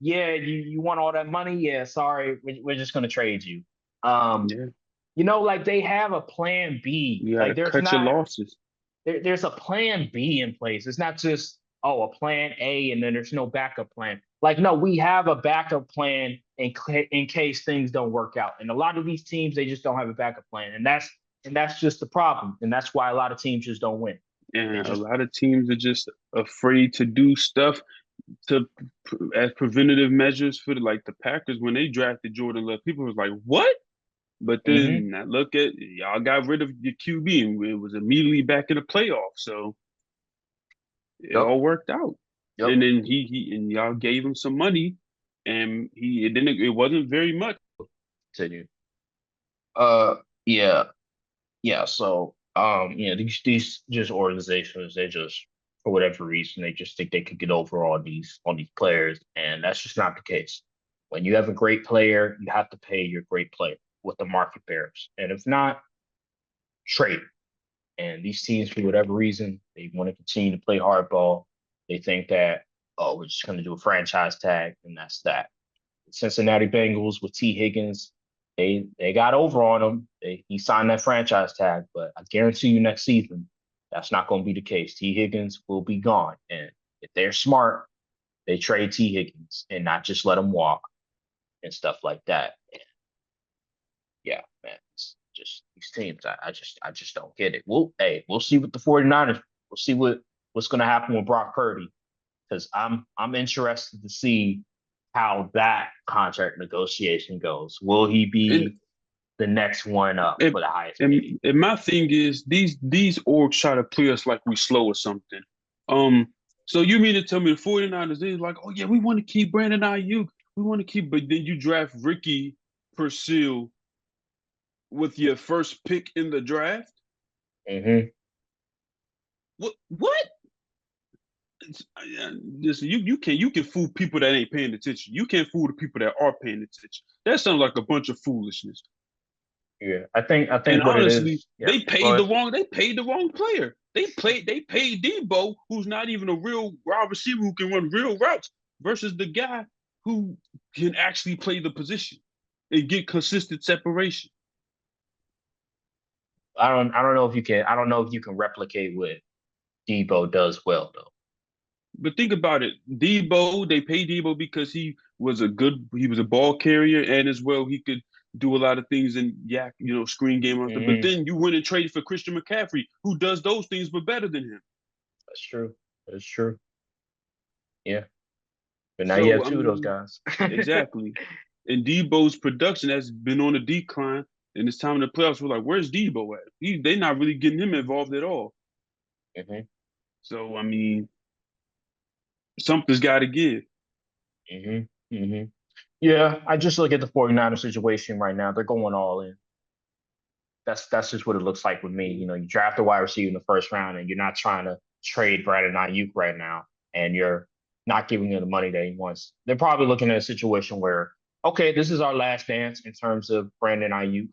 Yeah, you want all that money? Yeah, sorry, we're just gonna trade you. Like, they have a plan B. You like, gotta cut your losses. There's a plan B in place. It's not just a plan A and then there's no backup plan. Like, no, we have a backup plan in case things don't work out. And a lot of these teams, they just don't have a backup plan, and that's just the problem. And that's why a lot of teams just don't win. And a lot of teams are just afraid to do stuff as preventative measures for the Packers. When they drafted Jordan Love, people was like, what? But then I look at y'all got rid of your QB and it was immediately back in the playoffs. So it all worked out. Yep. And then he y'all gave him some money, and it wasn't very much. Continue. Yeah. So these just organizations, they just, for whatever reason, they just think they could get over all these players, and that's just not the case. When you have a great player, you have to pay your great player what the market bears, and if not, trade. And these teams, for whatever reason, they want to continue to play hardball. They think that, we're just going to do a franchise tag, and that's that. The Cincinnati Bengals with T. Higgins, they got over on him. He signed that franchise tag, but I guarantee you next season, that's not going to be the case. T. Higgins will be gone. And if they're smart, they trade T. Higgins and not just let him walk and stuff like that. And yeah, man, it's just these teams. I just don't get it. We'll see with the 49ers. We'll see what's going to happen with Brock Purdy, because I'm interested to see how that contract negotiation goes. Will he be the next one up for the highest paid? And my thing is, these orgs try to play us like we slow or something. So you mean to tell me the 49ers, they're like, oh yeah, we want to keep Brandon Ayuk. We want to keep, but then you draft Ricky Purcell with your first pick in the draft? Mm-hmm. What? Listen, you can fool people that ain't paying attention. You can't fool the people that are paying attention. That sounds like a bunch of foolishness. Yeah, I think. And what honestly, it is, they paid the wrong player. They paid Debo, who's not even a real wide receiver who can run real routes, versus the guy who can actually play the position and get consistent separation. I don't know if you can. I don't know if you can replicate what Debo does well, though. But think about it. Debo, they paid Debo because he was a ball carrier, and as well he could do a lot of things in screen game. But then you went and traded for Christian McCaffrey, who does those things but better than him. That's true. Yeah. But now you have two of those guys. Exactly. And Debo's production has been on a decline. And it's time in the playoffs. We're like, where's Debo at? They're not really getting him involved at all. Mm-hmm. So, I mean, something's got to give. Mm-hmm. Mm-hmm. Yeah, I just look at the 49ers situation right now. They're going all in. That's just what it looks like with me. You draft a wide receiver in the first round, and you're not trying to trade Brandon Ayuk right now, and you're not giving him the money that he wants. They're probably looking at a situation where, okay, this is our last dance in terms of Brandon Ayuk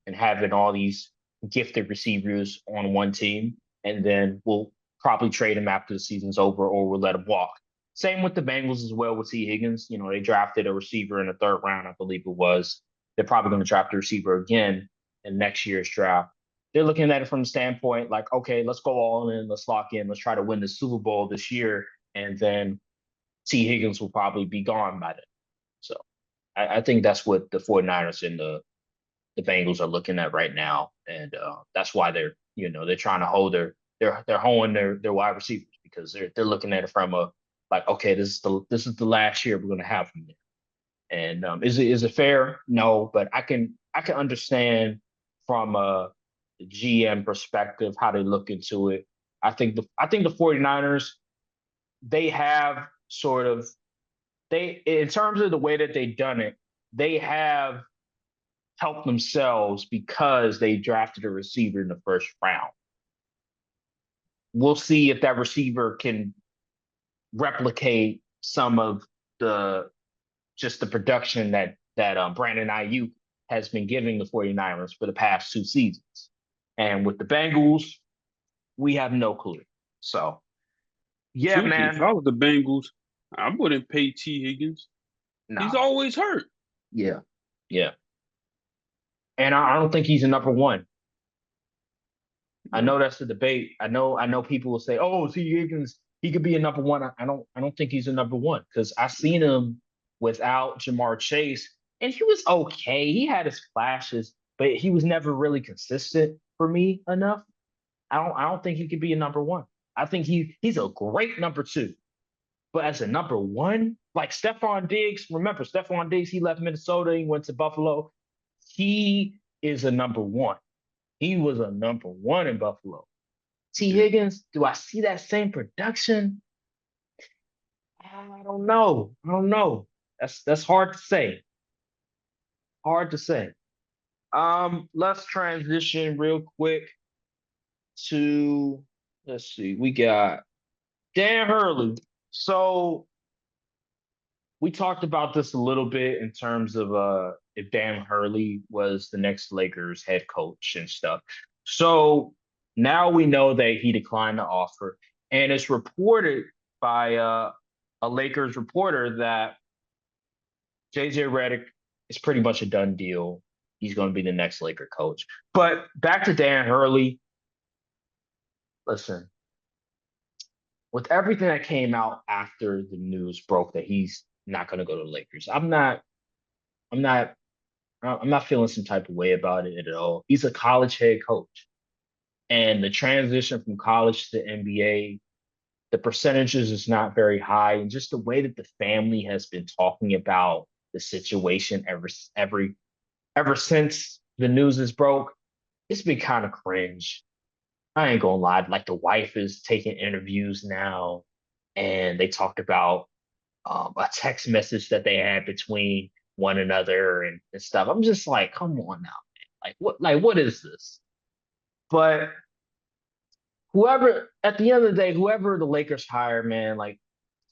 and having all these gifted receivers on one team, and then we'll probably trade him after the season's over, or we'll let him walk. Same with the Bengals as well with T. Higgins. They drafted a receiver in the third round, I believe it was. They're probably going to draft a receiver again in next year's draft. They're looking at it from the standpoint like, okay, let's go all in, let's lock in, let's try to win the Super Bowl this year. and then T. Higgins will probably be gone by then. So I think that's what the 49ers and the Bengals are looking at right now, and that's why they're trying to hold they're holding their wide receivers because they're looking at it from a like, okay, this is the last year we're going to have them there. And is it fair? No, but I can understand from a GM perspective how they look into it. I think the 49ers, they have sort of they in terms of the way that they've done it, they have helped themselves because they drafted a receiver in the first round. We'll see if that receiver can replicate some of the just the production that Brandon Ayuk has been giving the 49ers for the past 2 seasons. And with the Bengals, we have no clue. So, yeah, Truthfully, man. if I was the Bengals, I wouldn't pay T. Higgins. No. He's always hurt. Yeah. Yeah. And I don't think he's a number one. I know that's the debate. I know people will say, "Oh, T. Higgins, he could be a number one." I don't think he's a number one because I seen him without Jamar Chase, and he was okay. He had his flashes, but he was never really consistent for me enough. I don't think he could be a number one. I think he's a great number two. But as a number one, like Stephon Diggs, remember Stephon Diggs, he left Minnesota, he went to Buffalo. He is a number one. He was a number one in Buffalo. T. Higgins, do I see that same production? I don't know. That's hard to say. Hard to say. Let's transition real quick to let's see. We got Dan Hurley. So we talked about this a little bit in terms of if Dan Hurley was the next Lakers head coach and stuff. So now we know that he declined the offer, and it's reported by a Lakers reporter that JJ Redick is pretty much a done deal. He's going to be the next Laker coach. But back to Dan Hurley. Listen, with everything that came out after the news broke that he's not going to go to the Lakers, I'm not feeling some type of way about it at all. He's a college head coach, and the transition from college to NBA, the percentages is not very high, and just the way that the family has been talking about the situation ever since the news is broke, it's been kind of cringe. I ain't gonna lie. Like the wife is taking interviews now, and they talked about a text message that they had between one another and stuff. I'm just like, come on now, man. What is this? But whoever, at the end of the day, whoever the Lakers hire, man, like,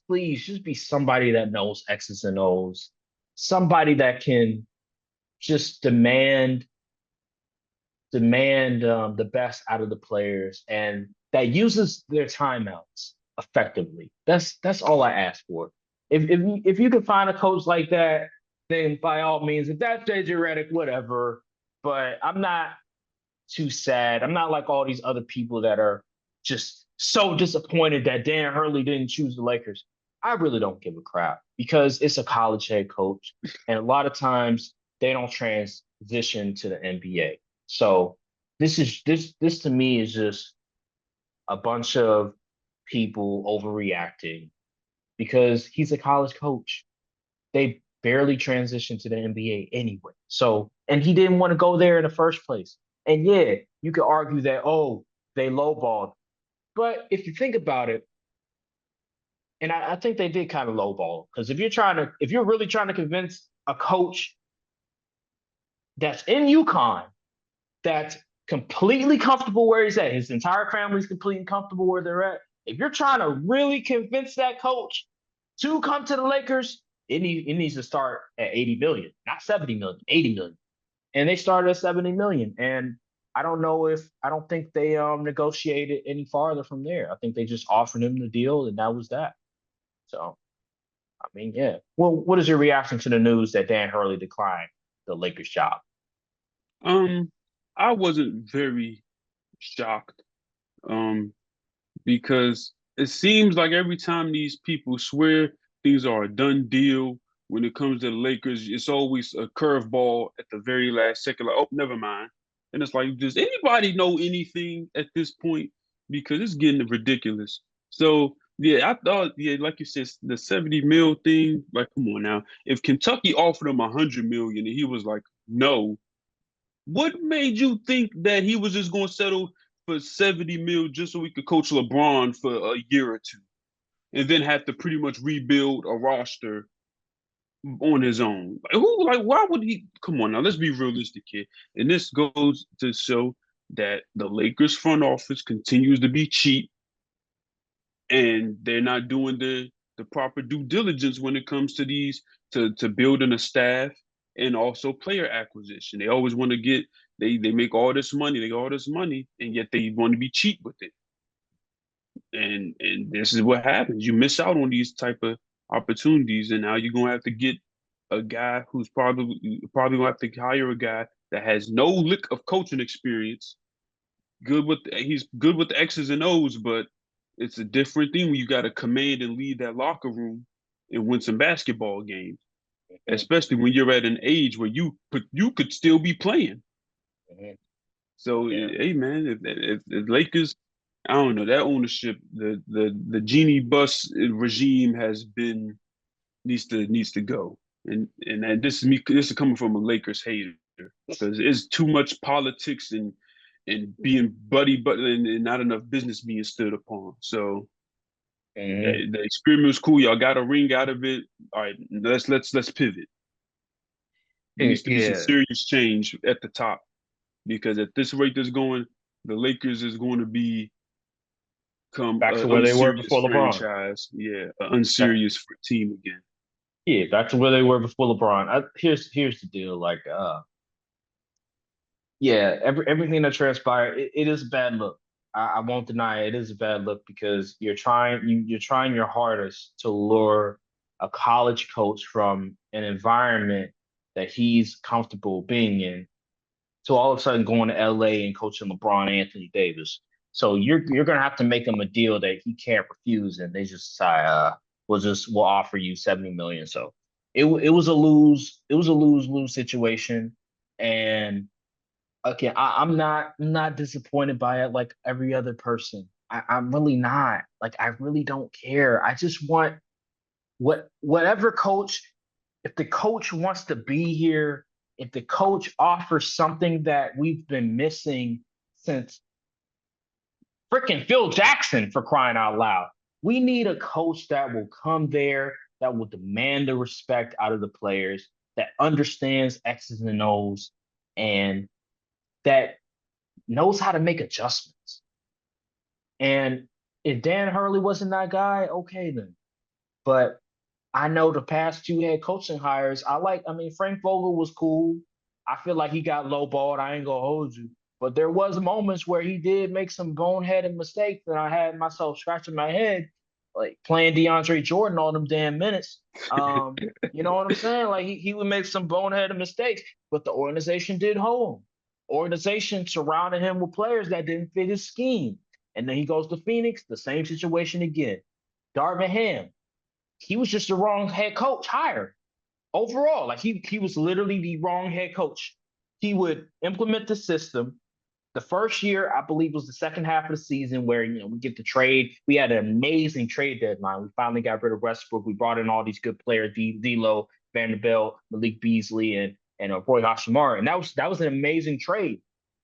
please just be somebody that knows X's and O's, somebody that can just demand the best out of the players and that uses their timeouts effectively. That's all I ask for. If you can find a coach like that, then by all means, if that's JJ Redick, whatever. But I'm not too sad. I'm not like all these other people that are just so disappointed that Dan Hurley didn't choose the Lakers. I really don't give a crap because it's a college head coach, and a lot of times they don't transition to the NBA. So this to me is just a bunch of people overreacting because he's a college coach. They barely transitioned to the NBA anyway. So, and he didn't want to go there in the first place. And yeah, you could argue that, oh, they lowballed. But if you think about it, and I think they did kind of lowball, because if you're really trying to convince a coach that's in UConn, that's completely comfortable where he's at, his entire family's completely comfortable where they're at. If you're trying to really convince that coach to come to the Lakers, it needs to start at 80 million, not 70 million, 80 million. And they started at 70 million. And I don't think they negotiated any farther from there. I think they just offered him the deal and that was that. So, I mean, yeah. Well, what is your reaction to the news that Dan Hurley declined the Lakers job? I wasn't very shocked, because it seems like every time these people swear things are a done deal when it comes to the Lakers, it's always a curveball at the very last second. Like, oh, never mind. And it's like, does anybody know anything at this point? Because it's getting ridiculous. So yeah, I thought, yeah, like you said, the 70 mil thing, like, come on now. If Kentucky offered him 100 million and he was like, no, what made you think that he was just gonna settle for 70 mil just so he could coach LeBron for a year or two and then have to pretty much rebuild a roster on his own? Like, who, like, why would he? Come on now, let's be realistic here. And this goes to show that the Lakers front office continues to be cheap and they're not doing the proper due diligence when it comes to these to building a staff and also player acquisition. They always want to get they make all this money, they get all this money, and yet they want to be cheap with it. And this is what happens. You miss out on these type of opportunities, and now you're gonna have to get a guy who's probably gonna have to hire a guy that has no lick of coaching experience. He's good with the X's and O's, but it's a different thing when you got to command and lead that locker room and win some basketball games, especially when you're at an age where you could still be playing. So hey man, if Lakers, I don't know, that ownership, the genie bus regime needs to go. And this is coming from a Lakers hater because it's too much politics and being buddy and not enough business being stood upon. So the experiment was cool. Y'all got a ring out of it. All right, let's pivot. There needs to be some serious change at the top because at this rate that's going, the Lakers is going to become back to where they were before franchise. LeBron. Yeah, an unserious team again. Yeah, back to where they were before LeBron. Here's the deal. Like, yeah, everything that transpired, it is a bad look. I won't deny it is a bad look because you're trying your hardest to lure a college coach from an environment that he's comfortable being in to all of a sudden going to LA and coaching LeBron Anthony Davis. So you're gonna have to make him a deal that he can't refuse, and they just decide, we'll offer you 70 million. So it was a lose-lose situation. And again, I'm not disappointed by it like every other person. I'm really not. Like, I really don't care. I just want whatever coach, if the coach wants to be here, if the coach offers something that we've been missing since freaking Phil Jackson, for crying out loud. We need a coach that will come there, that will demand the respect out of the players, that understands X's and O's, and that knows how to make adjustments. And if Dan Hurley wasn't that guy, okay then. But I know the past two head coaching hires, Frank Vogel was cool. I feel like he got lowballed. I ain't gonna hold you. But there was moments where he did make some boneheaded mistakes and I had myself scratching my head, like playing DeAndre Jordan all them damn minutes. You know what I'm saying? Like he would make some boneheaded mistakes, but the organization did hold him. Organization surrounded him with players that didn't fit his scheme. And then he goes to Phoenix, the same situation again. Darvin Ham, he was just the wrong head coach hired overall. Like he was literally the wrong head coach. He would implement the system. The first year, I believe, was the second half of the season where, we get the trade. We had an amazing trade deadline. We finally got rid of Westbrook. We brought in all these good players, D'Lo, Vanderbilt, Malik Beasley, and Roy Hachimura. And that was an amazing trade.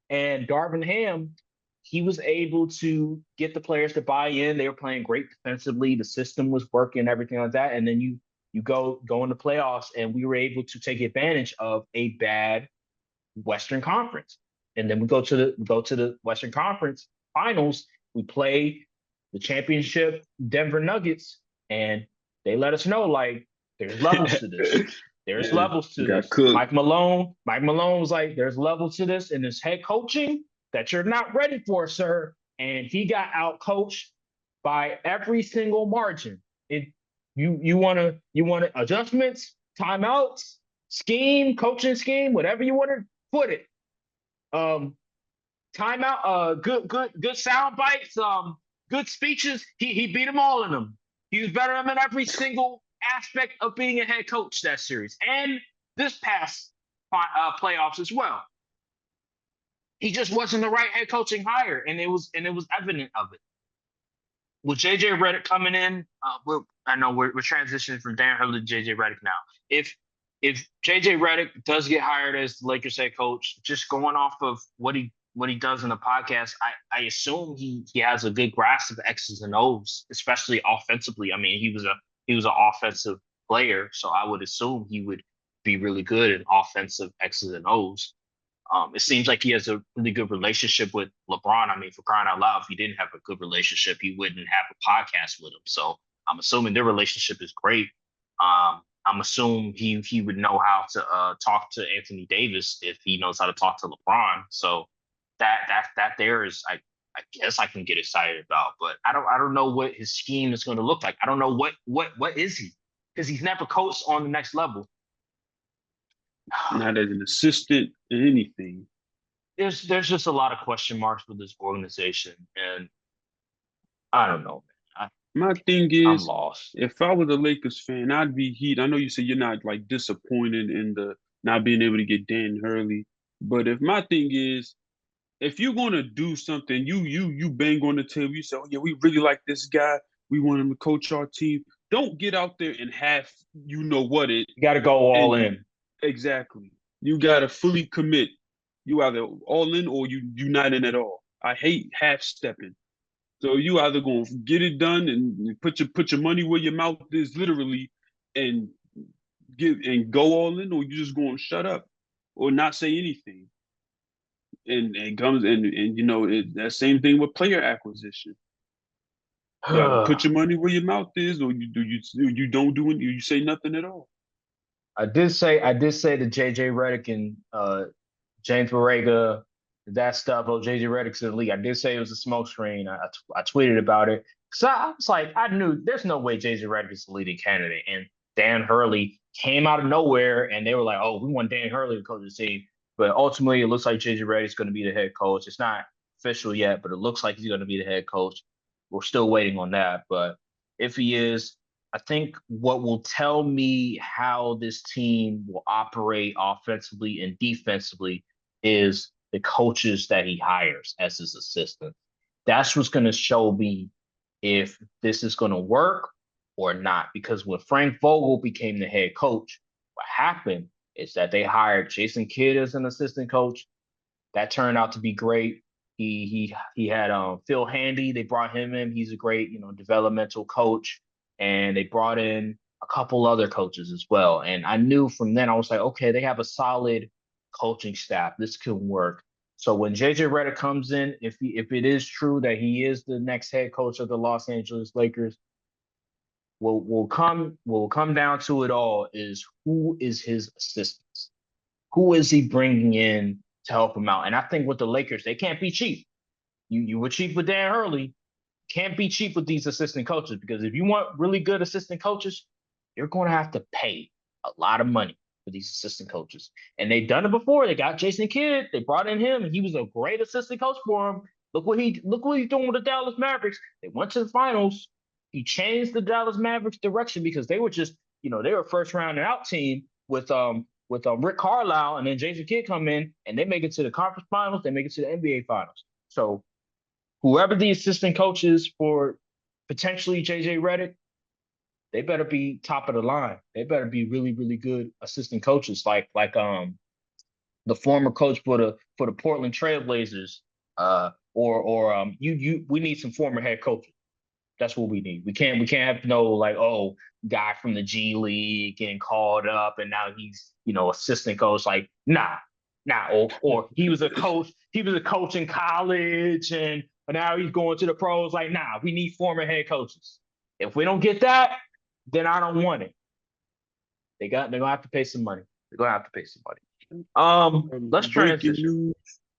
And Darvin Ham, he was able to get the players to buy in. They were playing great defensively. The system was working, everything like that. And then you go in the playoffs, and we were able to take advantage of a bad Western Conference. And then we go to the Western Conference Finals. We play the championship Denver Nuggets, and they let us know, like, there's levels to this. There's levels to this. Cooked. Mike Malone was like, there's levels to this, and this head coaching that you're not ready for, sir. And he got out coached by every single margin. You want adjustments, timeouts, coaching scheme, whatever you want to put it. Timeout, good sound bites. good speeches. He beat them all in them. He was better than them in every single aspect of being a head coach that series and this past playoffs as well. He just wasn't the right head coaching hire, and it was evident of it. With JJ Redick coming in, I know we're transitioning from Dan Hurley to JJ Redick now. If JJ Redick does get hired as the Lakers head coach, just going off of what he does in the podcast, I assume he has a good grasp of X's and O's, especially offensively. I mean, he was an offensive player, so I would assume he would be really good in offensive X's and O's. It seems like he has a really good relationship with LeBron. I mean, for crying out loud, if he didn't have a good relationship, he wouldn't have a podcast with him. So I'm assuming their relationship is great. I'm assuming he would know how to talk to Anthony Davis if he knows how to talk to LeBron. So that there is, I guess I can get excited about. But I don't know what his scheme is going to look like. I don't know what is he, because he's never coached on the next level. Not as an assistant in anything. There's just a lot of question marks with this organization, and I don't know, man. My thing I'm is, lost. if I was a Lakers fan, I'd be heat. I know you said you're not like disappointed in the not being able to get Dan Hurley, but if my thing is, if you're gonna do something, you bang on the table, you say, oh yeah, we really like this guy, we want him to coach our team. Don't get out there and half You got to go all in. Exactly. You gotta fully commit. You either all in or you not in at all. I hate half stepping. So you either gonna get it done and put your money where your mouth is, literally, and go all in, or you just gonna shut up or not say anything. And you know that same thing with player acquisition. You either put your money where your mouth is, or you don't do it. You say nothing at all. I did say to JJ Redick and James Borrega, that stuff. Oh, JJ Redick's in the league. I did say it was a smokescreen. I tweeted about it. So I was like, I knew there's no way JJ Redick is the leading candidate. And Dan Hurley came out of nowhere, and they were like, oh, we want Dan Hurley to coach the team. But ultimately, it looks like JJ Redick's going to be the head coach. It's not official yet, but it looks like he's going to be the head coach. We're still waiting on that. But if he is, I think what will tell me how this team will operate offensively and defensively is the coaches that he hires as his assistant. That's what's going to show me if this is going to work or not. Because when Frank Vogel became the head coach, what happened is that they hired Jason Kidd as an assistant coach. That turned out to be great. He had Phil Handy. They brought him in. He's a great, developmental coach. And they brought in a couple other coaches as well. And I knew from then, I was like, okay, they have a solid coaching staff. This can work. So when JJ Redick comes in, if it is true that he is the next head coach of the Los Angeles Lakers, what will come down to it all is who is his assistants? Who is he bringing in to help him out? And I think with the Lakers, they can't be cheap. You were cheap with Dan Hurley. Can't be cheap with these assistant coaches, because if you want really good assistant coaches, you're going to have to pay a lot of money for these assistant coaches. And they've done it before. They got Jason Kidd. They brought in him, and he was a great assistant coach for him. Look what he's doing with the Dallas Mavericks. They went to the finals. He changed the Dallas Mavericks direction because they were just, they were a first round and out team with Rick Carlisle, and then Jason Kidd come in, and they make it to the conference finals. They make it to the NBA finals. So whoever the assistant coach is for potentially JJ Redick, they better be top of the line. They better be really, really good assistant coaches, like the former coach for the Portland Trailblazers, we need some former head coaches. That's what we need. We can't have no guy from the G League getting called up and now he's assistant coach. Like nah, or he was a coach in college and now he's going to the pros. Like, nah, we need former head coaches. If we don't get that, then I don't want it. They're gonna have to pay some money. Let's transition.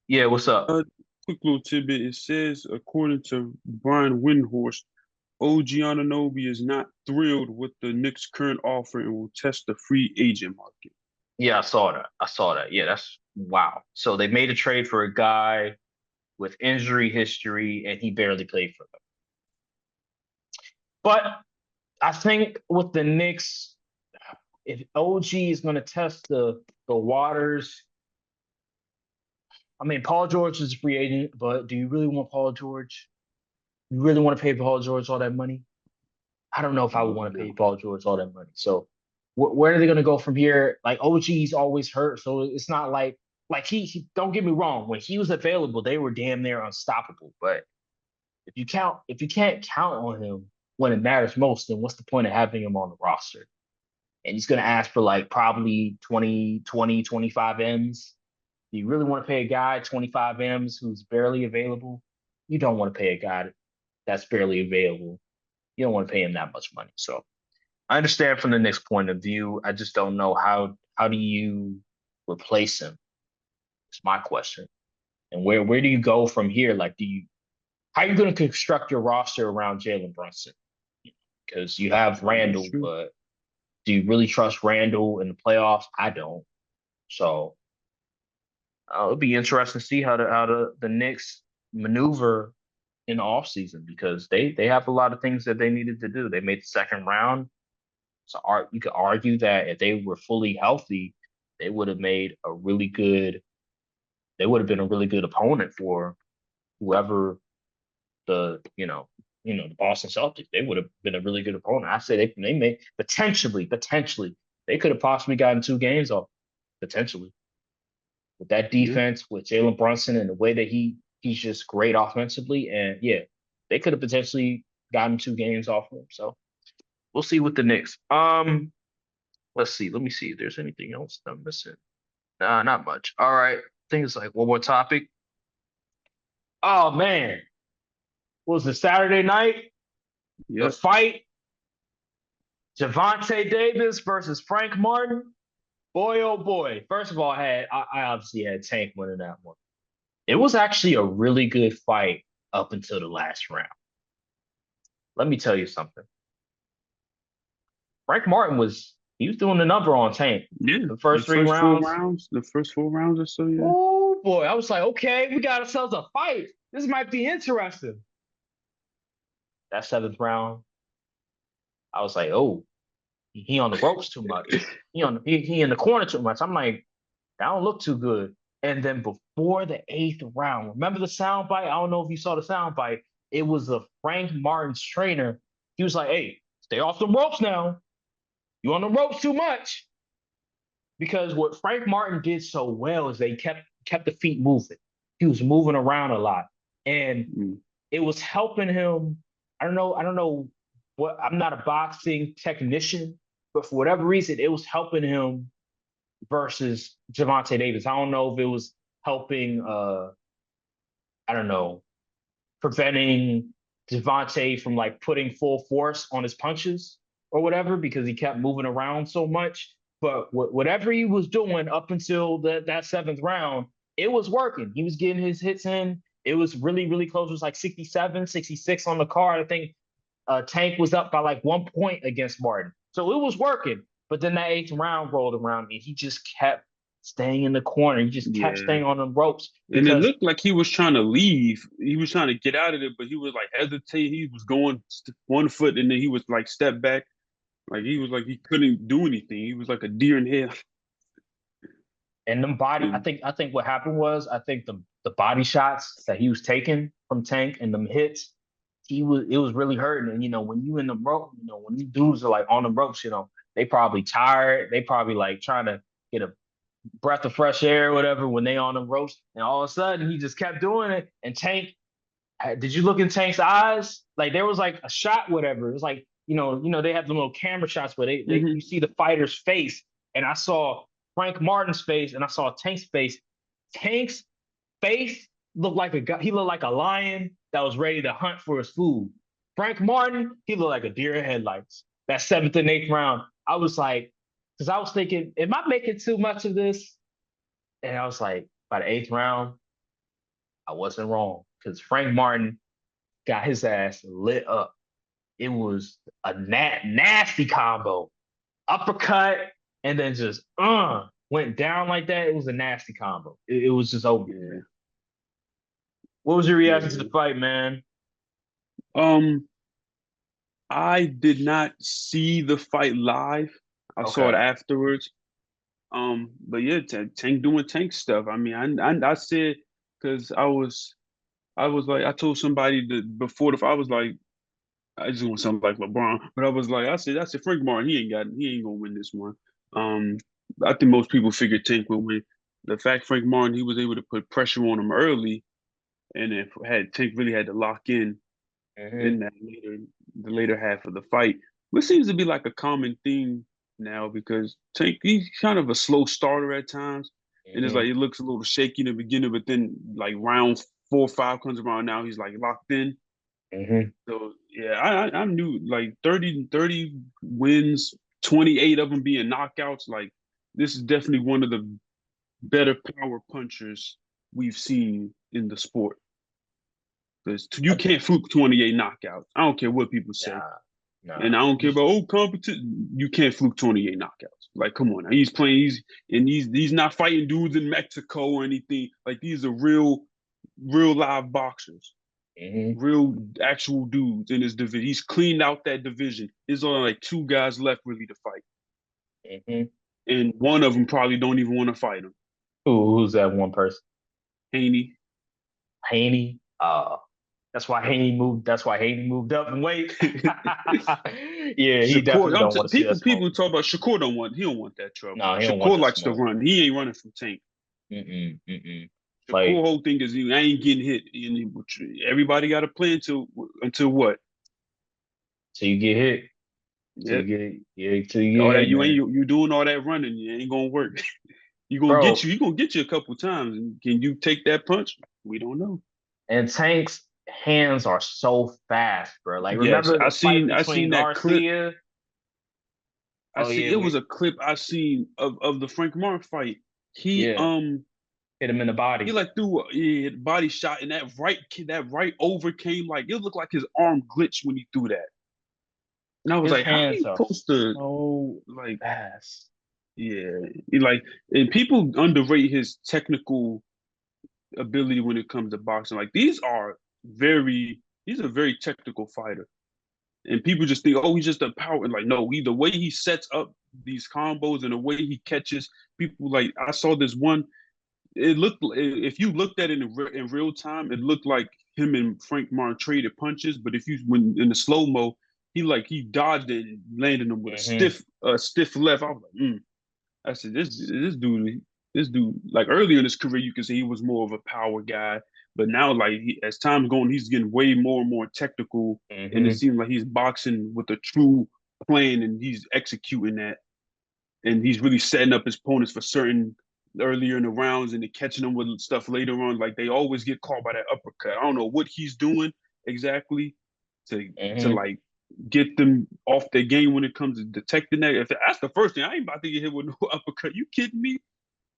Yeah, what's up? Quick little tidbit. It says, according to Brian Windhorst, OG Anunoby is not thrilled with the Knicks' current offer and will test the free agent market. Yeah, I saw that. Yeah, that's wow. So they made a trade for a guy with injury history, and he barely played for them. But I think with the Knicks, if OG is going to test the waters, I mean, Paul George is a free agent, but do you really want Paul George? You really want to pay Paul George all that money? I don't know if I would want to pay No. Paul George all that money. So where are they going to go from here? Like OG's always hurt, so it's not like he don't get me wrong. When he was available, they were damn near unstoppable. But if you can't count on him when it matters most, then what's the point of having him on the roster? And he's going to ask for like probably 25 M's. Do you really want to pay a guy 25 M's who's barely available? You don't want to pay a guy that's barely available. You don't want to pay him that much money. So I understand from the Knicks' point of view. I just don't know how do you replace him? It's my question. And where do you go from here? Like, how are you going to construct your roster around Jalen Brunson? Because you have That's Randall, true. but do you really trust Randall in the playoffs? I don't. So it'll be interesting to see how the Knicks maneuver in the offseason because they have a lot of things that they needed to do. They made the second round. So you could argue that if they were fully healthy, they would have made a really good. They would have been a really good opponent for whoever the Boston Celtics. They would have been a really good opponent. I say they may potentially they could have possibly gotten 2 games off potentially with that Yeah. defense with Jalen Brunson and the way that he's just great offensively. And yeah, they could have potentially gotten 2 games off of him. So we'll see with the Knicks. Let's see. Let me see if there's anything else I'm missing. Nah, not much. All right. I think it's like one more topic. Oh man, what was it Saturday night? The Yep. fight, Gevonta Davis versus Frank Martin. Boy, oh boy. First of all, I obviously had Tank winning that one. It was actually a really good fight up until the last round. Let me tell you something. Frank Martin he was doing the number on Tank. Yeah. The The first three first four rounds. rounds, the first 4 rounds or so, yeah. Oh boy. I was like, okay, we got ourselves a fight. This might be interesting. That seventh round, I was like, oh, he on the ropes too much. He in the corner too much. I'm like, that don't look too good. And then before the eighth round, remember the sound bite? I don't know if you saw the sound bite. It was a Frank Martin's trainer. He was like, hey, stay off the ropes now. You on the ropes too much. Because what Frank Martin did so well is they kept the feet moving. He was moving around a lot. And Mm. it was helping him. I don't know what I'm not a boxing technician, but for whatever reason, it was helping him versus Jevonta Davis. I don't know if it was helping I don't know, preventing Jevonta from like putting full force on his punches or whatever because he kept moving around so much. But whatever he was doing up until that seventh round, it was working. He was getting his hits in. It was really, really close. It was like 67, 66 on the card. I think Tank was up by like 1 point against Martin. So it was working. But then that eighth round rolled around and he just kept staying in the corner. He just kept Yeah. staying on the ropes And it because looked like he was trying to leave. He was trying to get out of it, but he was like hesitating. He was going 1 foot and then he was like step back. Like he was like he couldn't do anything. He was like a deer in head. and them body, I And think I think what happened was I think the body shots that he was taking from Tank and them hits, it was really hurting. And when you in the rope, when these dudes are like on the ropes, they probably tired. They probably like trying to get a breath of fresh air or whatever when they on the ropes. And all of a sudden he just kept doing it. And Tank, did you look in Tank's eyes? Like there was like a shot, whatever. It was like, they have the little camera shots where you mhm. see the fighter's face. And I saw Frank Martin's face and I saw Tank's face. Tank's face looked like a guy, he looked like a lion that was ready to hunt for his food. Frank Martin, he looked like a deer in headlights. That seventh and eighth round, I was like, because I was thinking, am I making too much of this? And I was like, by the eighth round, I wasn't wrong because Frank Martin got his ass lit up. It was a nasty combo, uppercut, and then just went down like that. It was a nasty combo. It was just over. Yeah. What was your reaction to the Yeah. fight, man? Um, I did not see the fight live. I saw it Okay. afterwards. But yeah, Tank doing Tank stuff. I mean, I said because I was like I told somebody that before the fight, I was like I just want to sound like LeBron, but I said Frank Martin, he ain't gonna win this one. Um, I think most people figured Tank would win. The fact Frank Martin he was able to put pressure on him early, and if had Tank really had to lock in Hmm. the later half of the fight, which seems to be like a common theme now because Tank he's kind of a slow starter at times, and it's Hmm. like it looks a little shaky in the beginning, but then like round 4 or 5 comes around now he's like locked in. Hmm. So yeah, I knew like 30 wins, 28 of them being knockouts. Like this is definitely one of the better power punchers we've seen in the sport. Because you can't fluke 28 knockouts. I don't care what people say. Nah, And nah. I don't care about competition. You can't fluke 28 knockouts. Like, come on now. He's playing, he's not fighting dudes in Mexico or anything. Like these are real live boxers. Hmm. Real actual dudes in his division. He's cleaned out that division. There's only like 2 guys left really to fight. Hmm. And one of them probably don't even want to fight him. Who's that one person? Haney. Haney. That's why Haney moved up in weight. Yeah, he Shakur, definitely don't want to see that smoke. people talk about Shakur he don't want that trouble. No, he don't want Shakur the likes to smoke. run. He ain't running from Tank. Mm-mm, mm-mm. Shakur Like, whole thing is I ain't getting hit. And everybody got to play until what? till you get hit, Yeah. till you All get that hit, man. you doing all that running, it ain't gonna work. Bro, He gonna get you a couple times. And can you take that punch? We don't know. and Tank's hands are so fast, bro. Like, Yes, remember the fight I between seen that clip. Garcia? I Oh see yeah, it was a clip I seen of the Frank Martin fight. He yeah, hit him in the he body. like threw a body shot and that right over came like it looked like his arm glitched when he threw that. And I was His like, how hands you are supposed to so like fast. yeah, like and people underrate his technical ability when it comes to boxing. Like he's a very technical fighter. And people just think, oh, he's just a power. Like, no, the way he sets up these combos and the way he catches people. Like, I saw this one. It looked if you looked at it in real time, it looked like him and Frank Martin traded punches. But if you when in the slow mo, he dodged it and landed him with Hmm. a stiff left. I was like, I said, this dude, like earlier in his career, you can see he was more of a power guy, but now, like as time's going, he's getting way more and more technical, and it Hmm. seems like he's boxing with a true plan, and he's executing that, and he's really setting up his opponents for certain earlier in the rounds, and then catching them with stuff later on. Like they always get caught by that uppercut. I don't know what he's doing exactly to Hmm. like get them off their game when it comes to detecting that. If that's the first thing, I ain't about to get hit with no uppercut. You kidding me?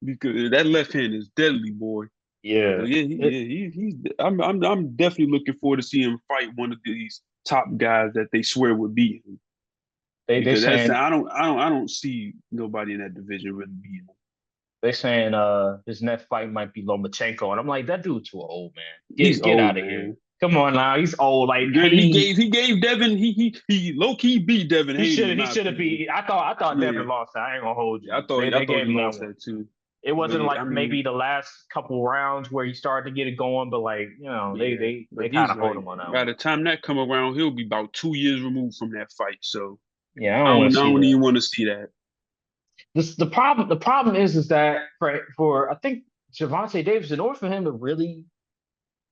Because that left hand is deadly, boy. So Yeah. yeah, It, he's. I'm definitely looking forward to seeing him fight one of these top guys that they swear would beat him. they Because saying I don't see nobody in that division really beating him. they saying his next fight might be Lomachenko, and I'm like, that dude too old, man. He's Get old, out of here. man. Come on now, he's old. Like Good. Haney, He gave Devin he low key beat Devin Haney in he my should have opinion. beat. I thought Yeah, Devin lost that. I ain't gonna hold you. I They thought gave he him that lost one. that too. It But wasn't I like maybe mean, the last couple rounds where he started to get it going, but like yeah. they But kind he's of hold like him on that by one. the time that come around, he'll be about 2 years removed from that fight. So Yeah, I don't want to I see don't that. even want to see that. The problem is that for I think Javante Davis, in order for him to really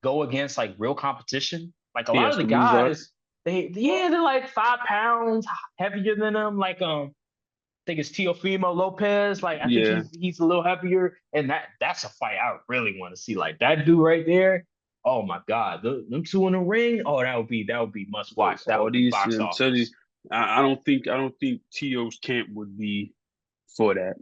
go against like real competition. Like a He lot has of the to move up. guys, they're like 5 pounds heavier than him. Like I think it's Teofimo Lopez. Like I think Yeah. he's a little heavier, and that's a fight I really want to see. Like that dude right there. Oh my God, them two in the ring. Oh, that would be must So watch. That all would be these, box I'm telling you, office. I don't think To's camp would be for that.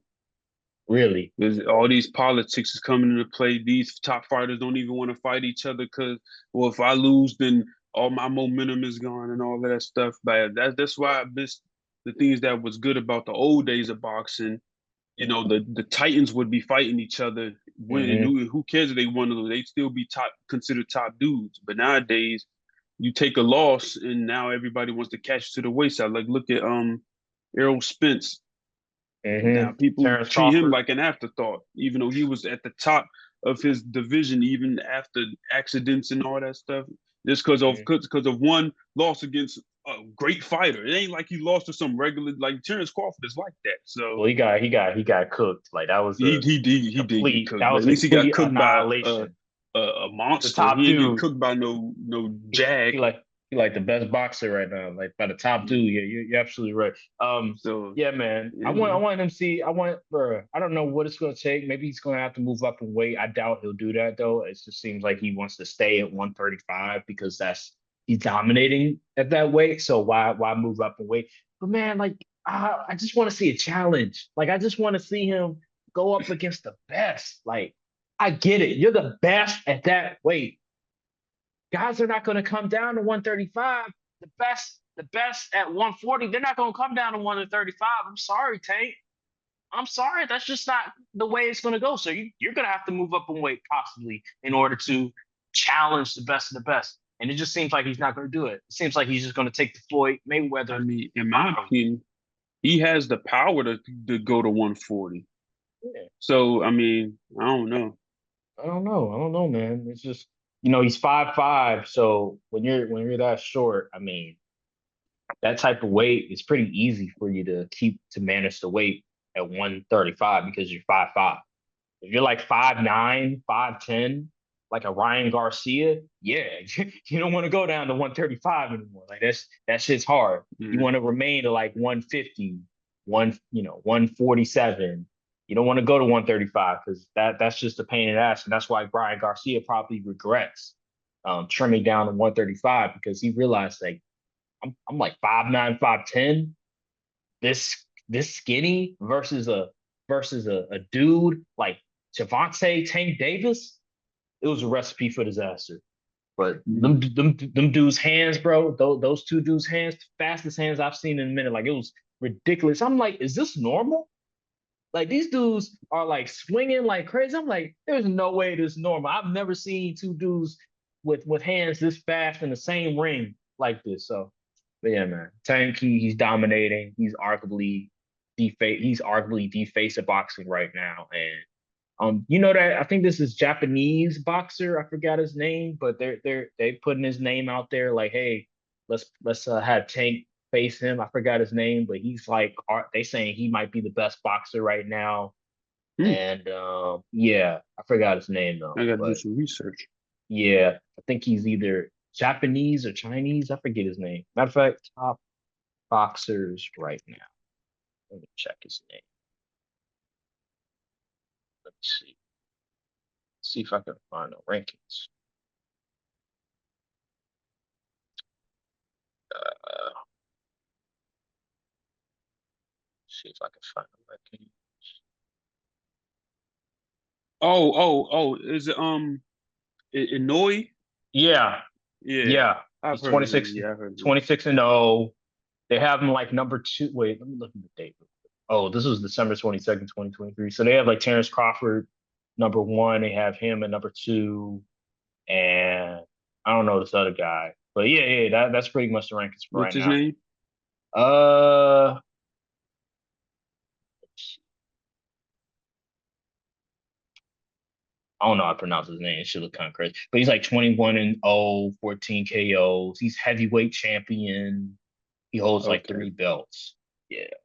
Really. Because all these politics is coming into play. These top fighters don't even want to fight each other because, well, if I lose, then all my momentum is gone and all of that stuff. But that's why I missed the things that was good about the old days of boxing. You know, the Titans would be fighting each other. When Hmm. who cares if they won? They'd still be considered top dudes. But nowadays, you take a loss and now everybody wants to catch to the wayside. Like look at Errol Spence. Now people Terrence treat him Crawford. like an afterthought, even though he was at the top of his division, even after accidents and all that stuff. Just because of one loss against a great fighter. It ain't like he lost to some regular like Terrence Crawford is like that. So Well, he got cooked. Like that was a he did get complete cooked, that but was at a least he got complete cooked by annihilation. a The monster. top He didn't get dude, cooked by no jag. he like the best boxer right now. Like by the top dude. Yeah, you're absolutely right. So Yeah, man. yeah, I want him to see. Bro. I don't know what it's gonna take. Maybe he's gonna have to move up in weight. I doubt he'll do that though. It just seems like he wants to stay at 135 because he's dominating at that weight. So why move up in weight? But man, like I just want to see a challenge. Like I just want to see him go up against the best. Like I get it. You're the best at that weight. Guys are not going to come down to 135. The best at 140, they're not going to come down to 135. I'm sorry, Tank. I'm sorry. That's just not the way it's going to go. So you're going to have to move up in weight possibly in order to challenge the best of the best. And it just seems like he's not going to do it. It seems like he's just going to take the Floyd Mayweather. I mean, in my opinion, he has the power to go to 140. Yeah. So I mean, I don't know. I don't know, man. It's just he's 5'5", so when you're that short, I mean, that type of weight, it's pretty easy for you to manage the weight at 135 because you're 5'5". If you're like 5'9", 5'10", like a Ryan Garcia, yeah, you don't want to go down to 135 anymore. Like that shit's hard. You want to remain to like 150, 147. You don't want to go to 135 because that's just a pain in the ass. And that's why Brian Garcia probably regrets trimming down to 135 because he realized like I'm like 5'9", 5'10". This skinny versus a dude like Javante Tank Davis, it was a recipe for disaster. But them dudes' hands, bro, those two dudes' hands, fastest hands I've seen in a minute. Like it was ridiculous. I'm like, is this normal? Like these dudes are like swinging like crazy. I'm like, there's no way this is normal. I've never seen two dudes with hands this fast in the same ring like this. So, but yeah, man, Tank, he's dominating. He's arguably the face of boxing right now. And that I think this is Japanese boxer. I forgot his name, but they putting his name out there like, hey, let's have Tank face him. I forgot his name, but he's like they saying he might be the best boxer right now. And yeah, I forgot his name though. I got to do some research. Yeah, I think he's either Japanese or Chinese. I forget his name. Matter of fact, top boxers right now. Let me check his name. Let me see. See if I can find the rankings. See if I can find the rankings. Oh, is it Inouye? Yeah. I've He's heard 26, of it. Yeah, I heard of it. 26-0. They have him like number 2. Wait, let me look at the date. Oh, this was December 22nd, 2023. So they have like Terrence Crawford, number 1. They have him at number 2. And I don't know this other guy. But yeah, that's pretty much the rankings for What's right his now. name? I don't know how to pronounce his name. It should look kind of crazy. But he's like 21-0, 14 KOs. He's heavyweight champion. He holds like 3 belts. Yeah. I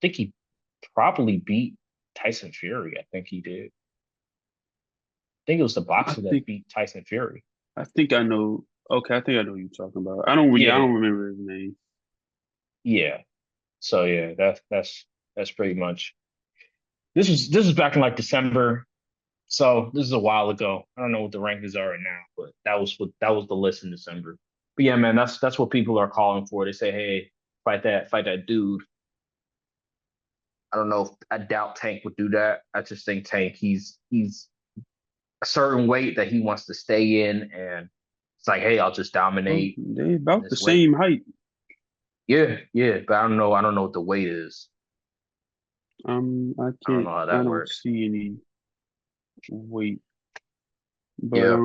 think he probably beat Tyson Fury. I think he did. I think it was the boxer that beat Tyson Fury. I think I know. Okay, I think I know who you're talking about. I don't remember his name. Yeah. So yeah, that's pretty much. This is back in like December. So this is a while ago. I don't know what the rankings are right now, but that was the list in December. But yeah, man, that's what people are calling for. They say, hey, fight that dude. I don't know if I doubt Tank would do that. I just think Tank, he's a certain weight that he wants to stay in, and it's like, hey, I'll just dominate. They about the weight. same height. Yeah, but I don't know what the weight is. I can't. I don't know how that I don't works. see any weight. But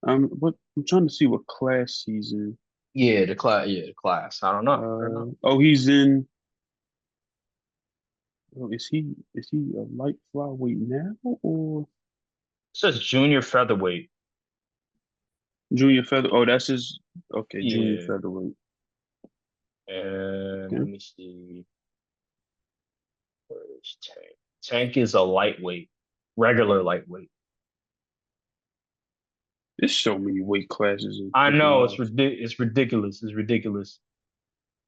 What I'm trying to see what class he's in. Yeah, the class. Yeah, the class. I don't know. He's in. Oh, is he a light flyweight now or It says junior featherweight. junior feather? Oh, that's his. Okay, junior Yeah. featherweight. And Okay. let me see. Where is Tank? Tank is a lightweight, regular lightweight. There's so many weight classes. I know it's ridiculous. It's ridiculous. It's ridiculous.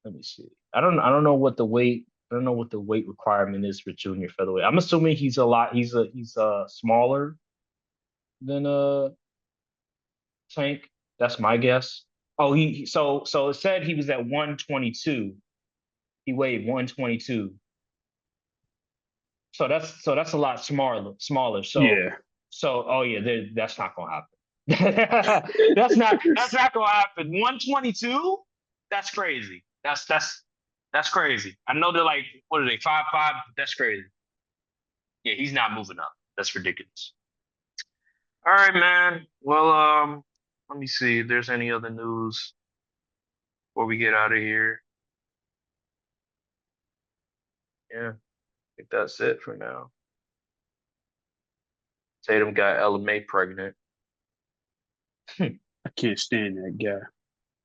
Let me see. I don't know what the weight. I don't know what the weight requirement is for junior featherweight. I'm assuming he's smaller than Tank. That's my guess. Oh, so it said he was at 122. He weighed 122. So that's a lot smaller. Yeah. Oh yeah, that's not gonna happen. that's not gonna happen. 122? That's crazy. That's crazy. I know they're like, what are they, 5'5"? That's crazy. Yeah, he's not moving up. That's ridiculous. All right, man. Well, let me see if there's any other news before we get out of here. Yeah, I think that's it for now. Tatum got Ella May pregnant. I can't stand that guy.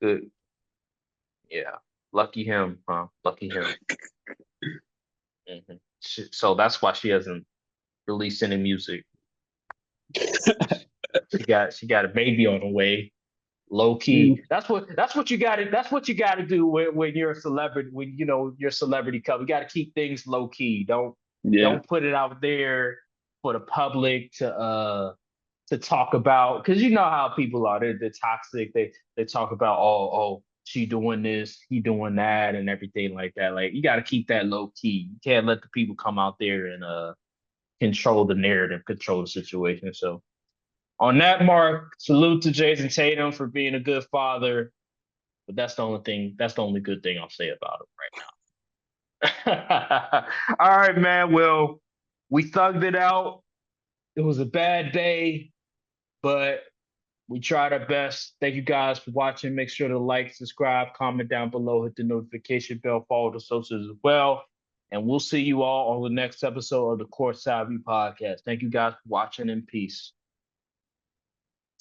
Good. Yeah. Lucky him, huh? Lucky him. So that's why she hasn't released any music. She got a baby on the way. Low key. That's what you gotta do when you're a celebrity, when you know your celebrity cover. You gotta keep things low key. Don't put it out there for the public to talk about, because you know how people are. They're toxic. They talk about oh she doing this, he doing that, and everything like that. Like, you got to keep that low key. You can't let the people come out there and control the narrative, control the situation. So on that mark, salute to Jayson Tatum for being a good father. But that's the only good thing I'll say about him right now. All right, man. Well, we thugged it out. It was a bad day, but we tried our best. Thank you guys for watching. Make sure to like, subscribe, comment down below, hit the notification bell, follow the socials as well. And we'll see you all on the next episode of the Courtside View Podcast. Thank you guys for watching, and peace.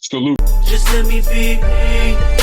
Salute. Just let me be me.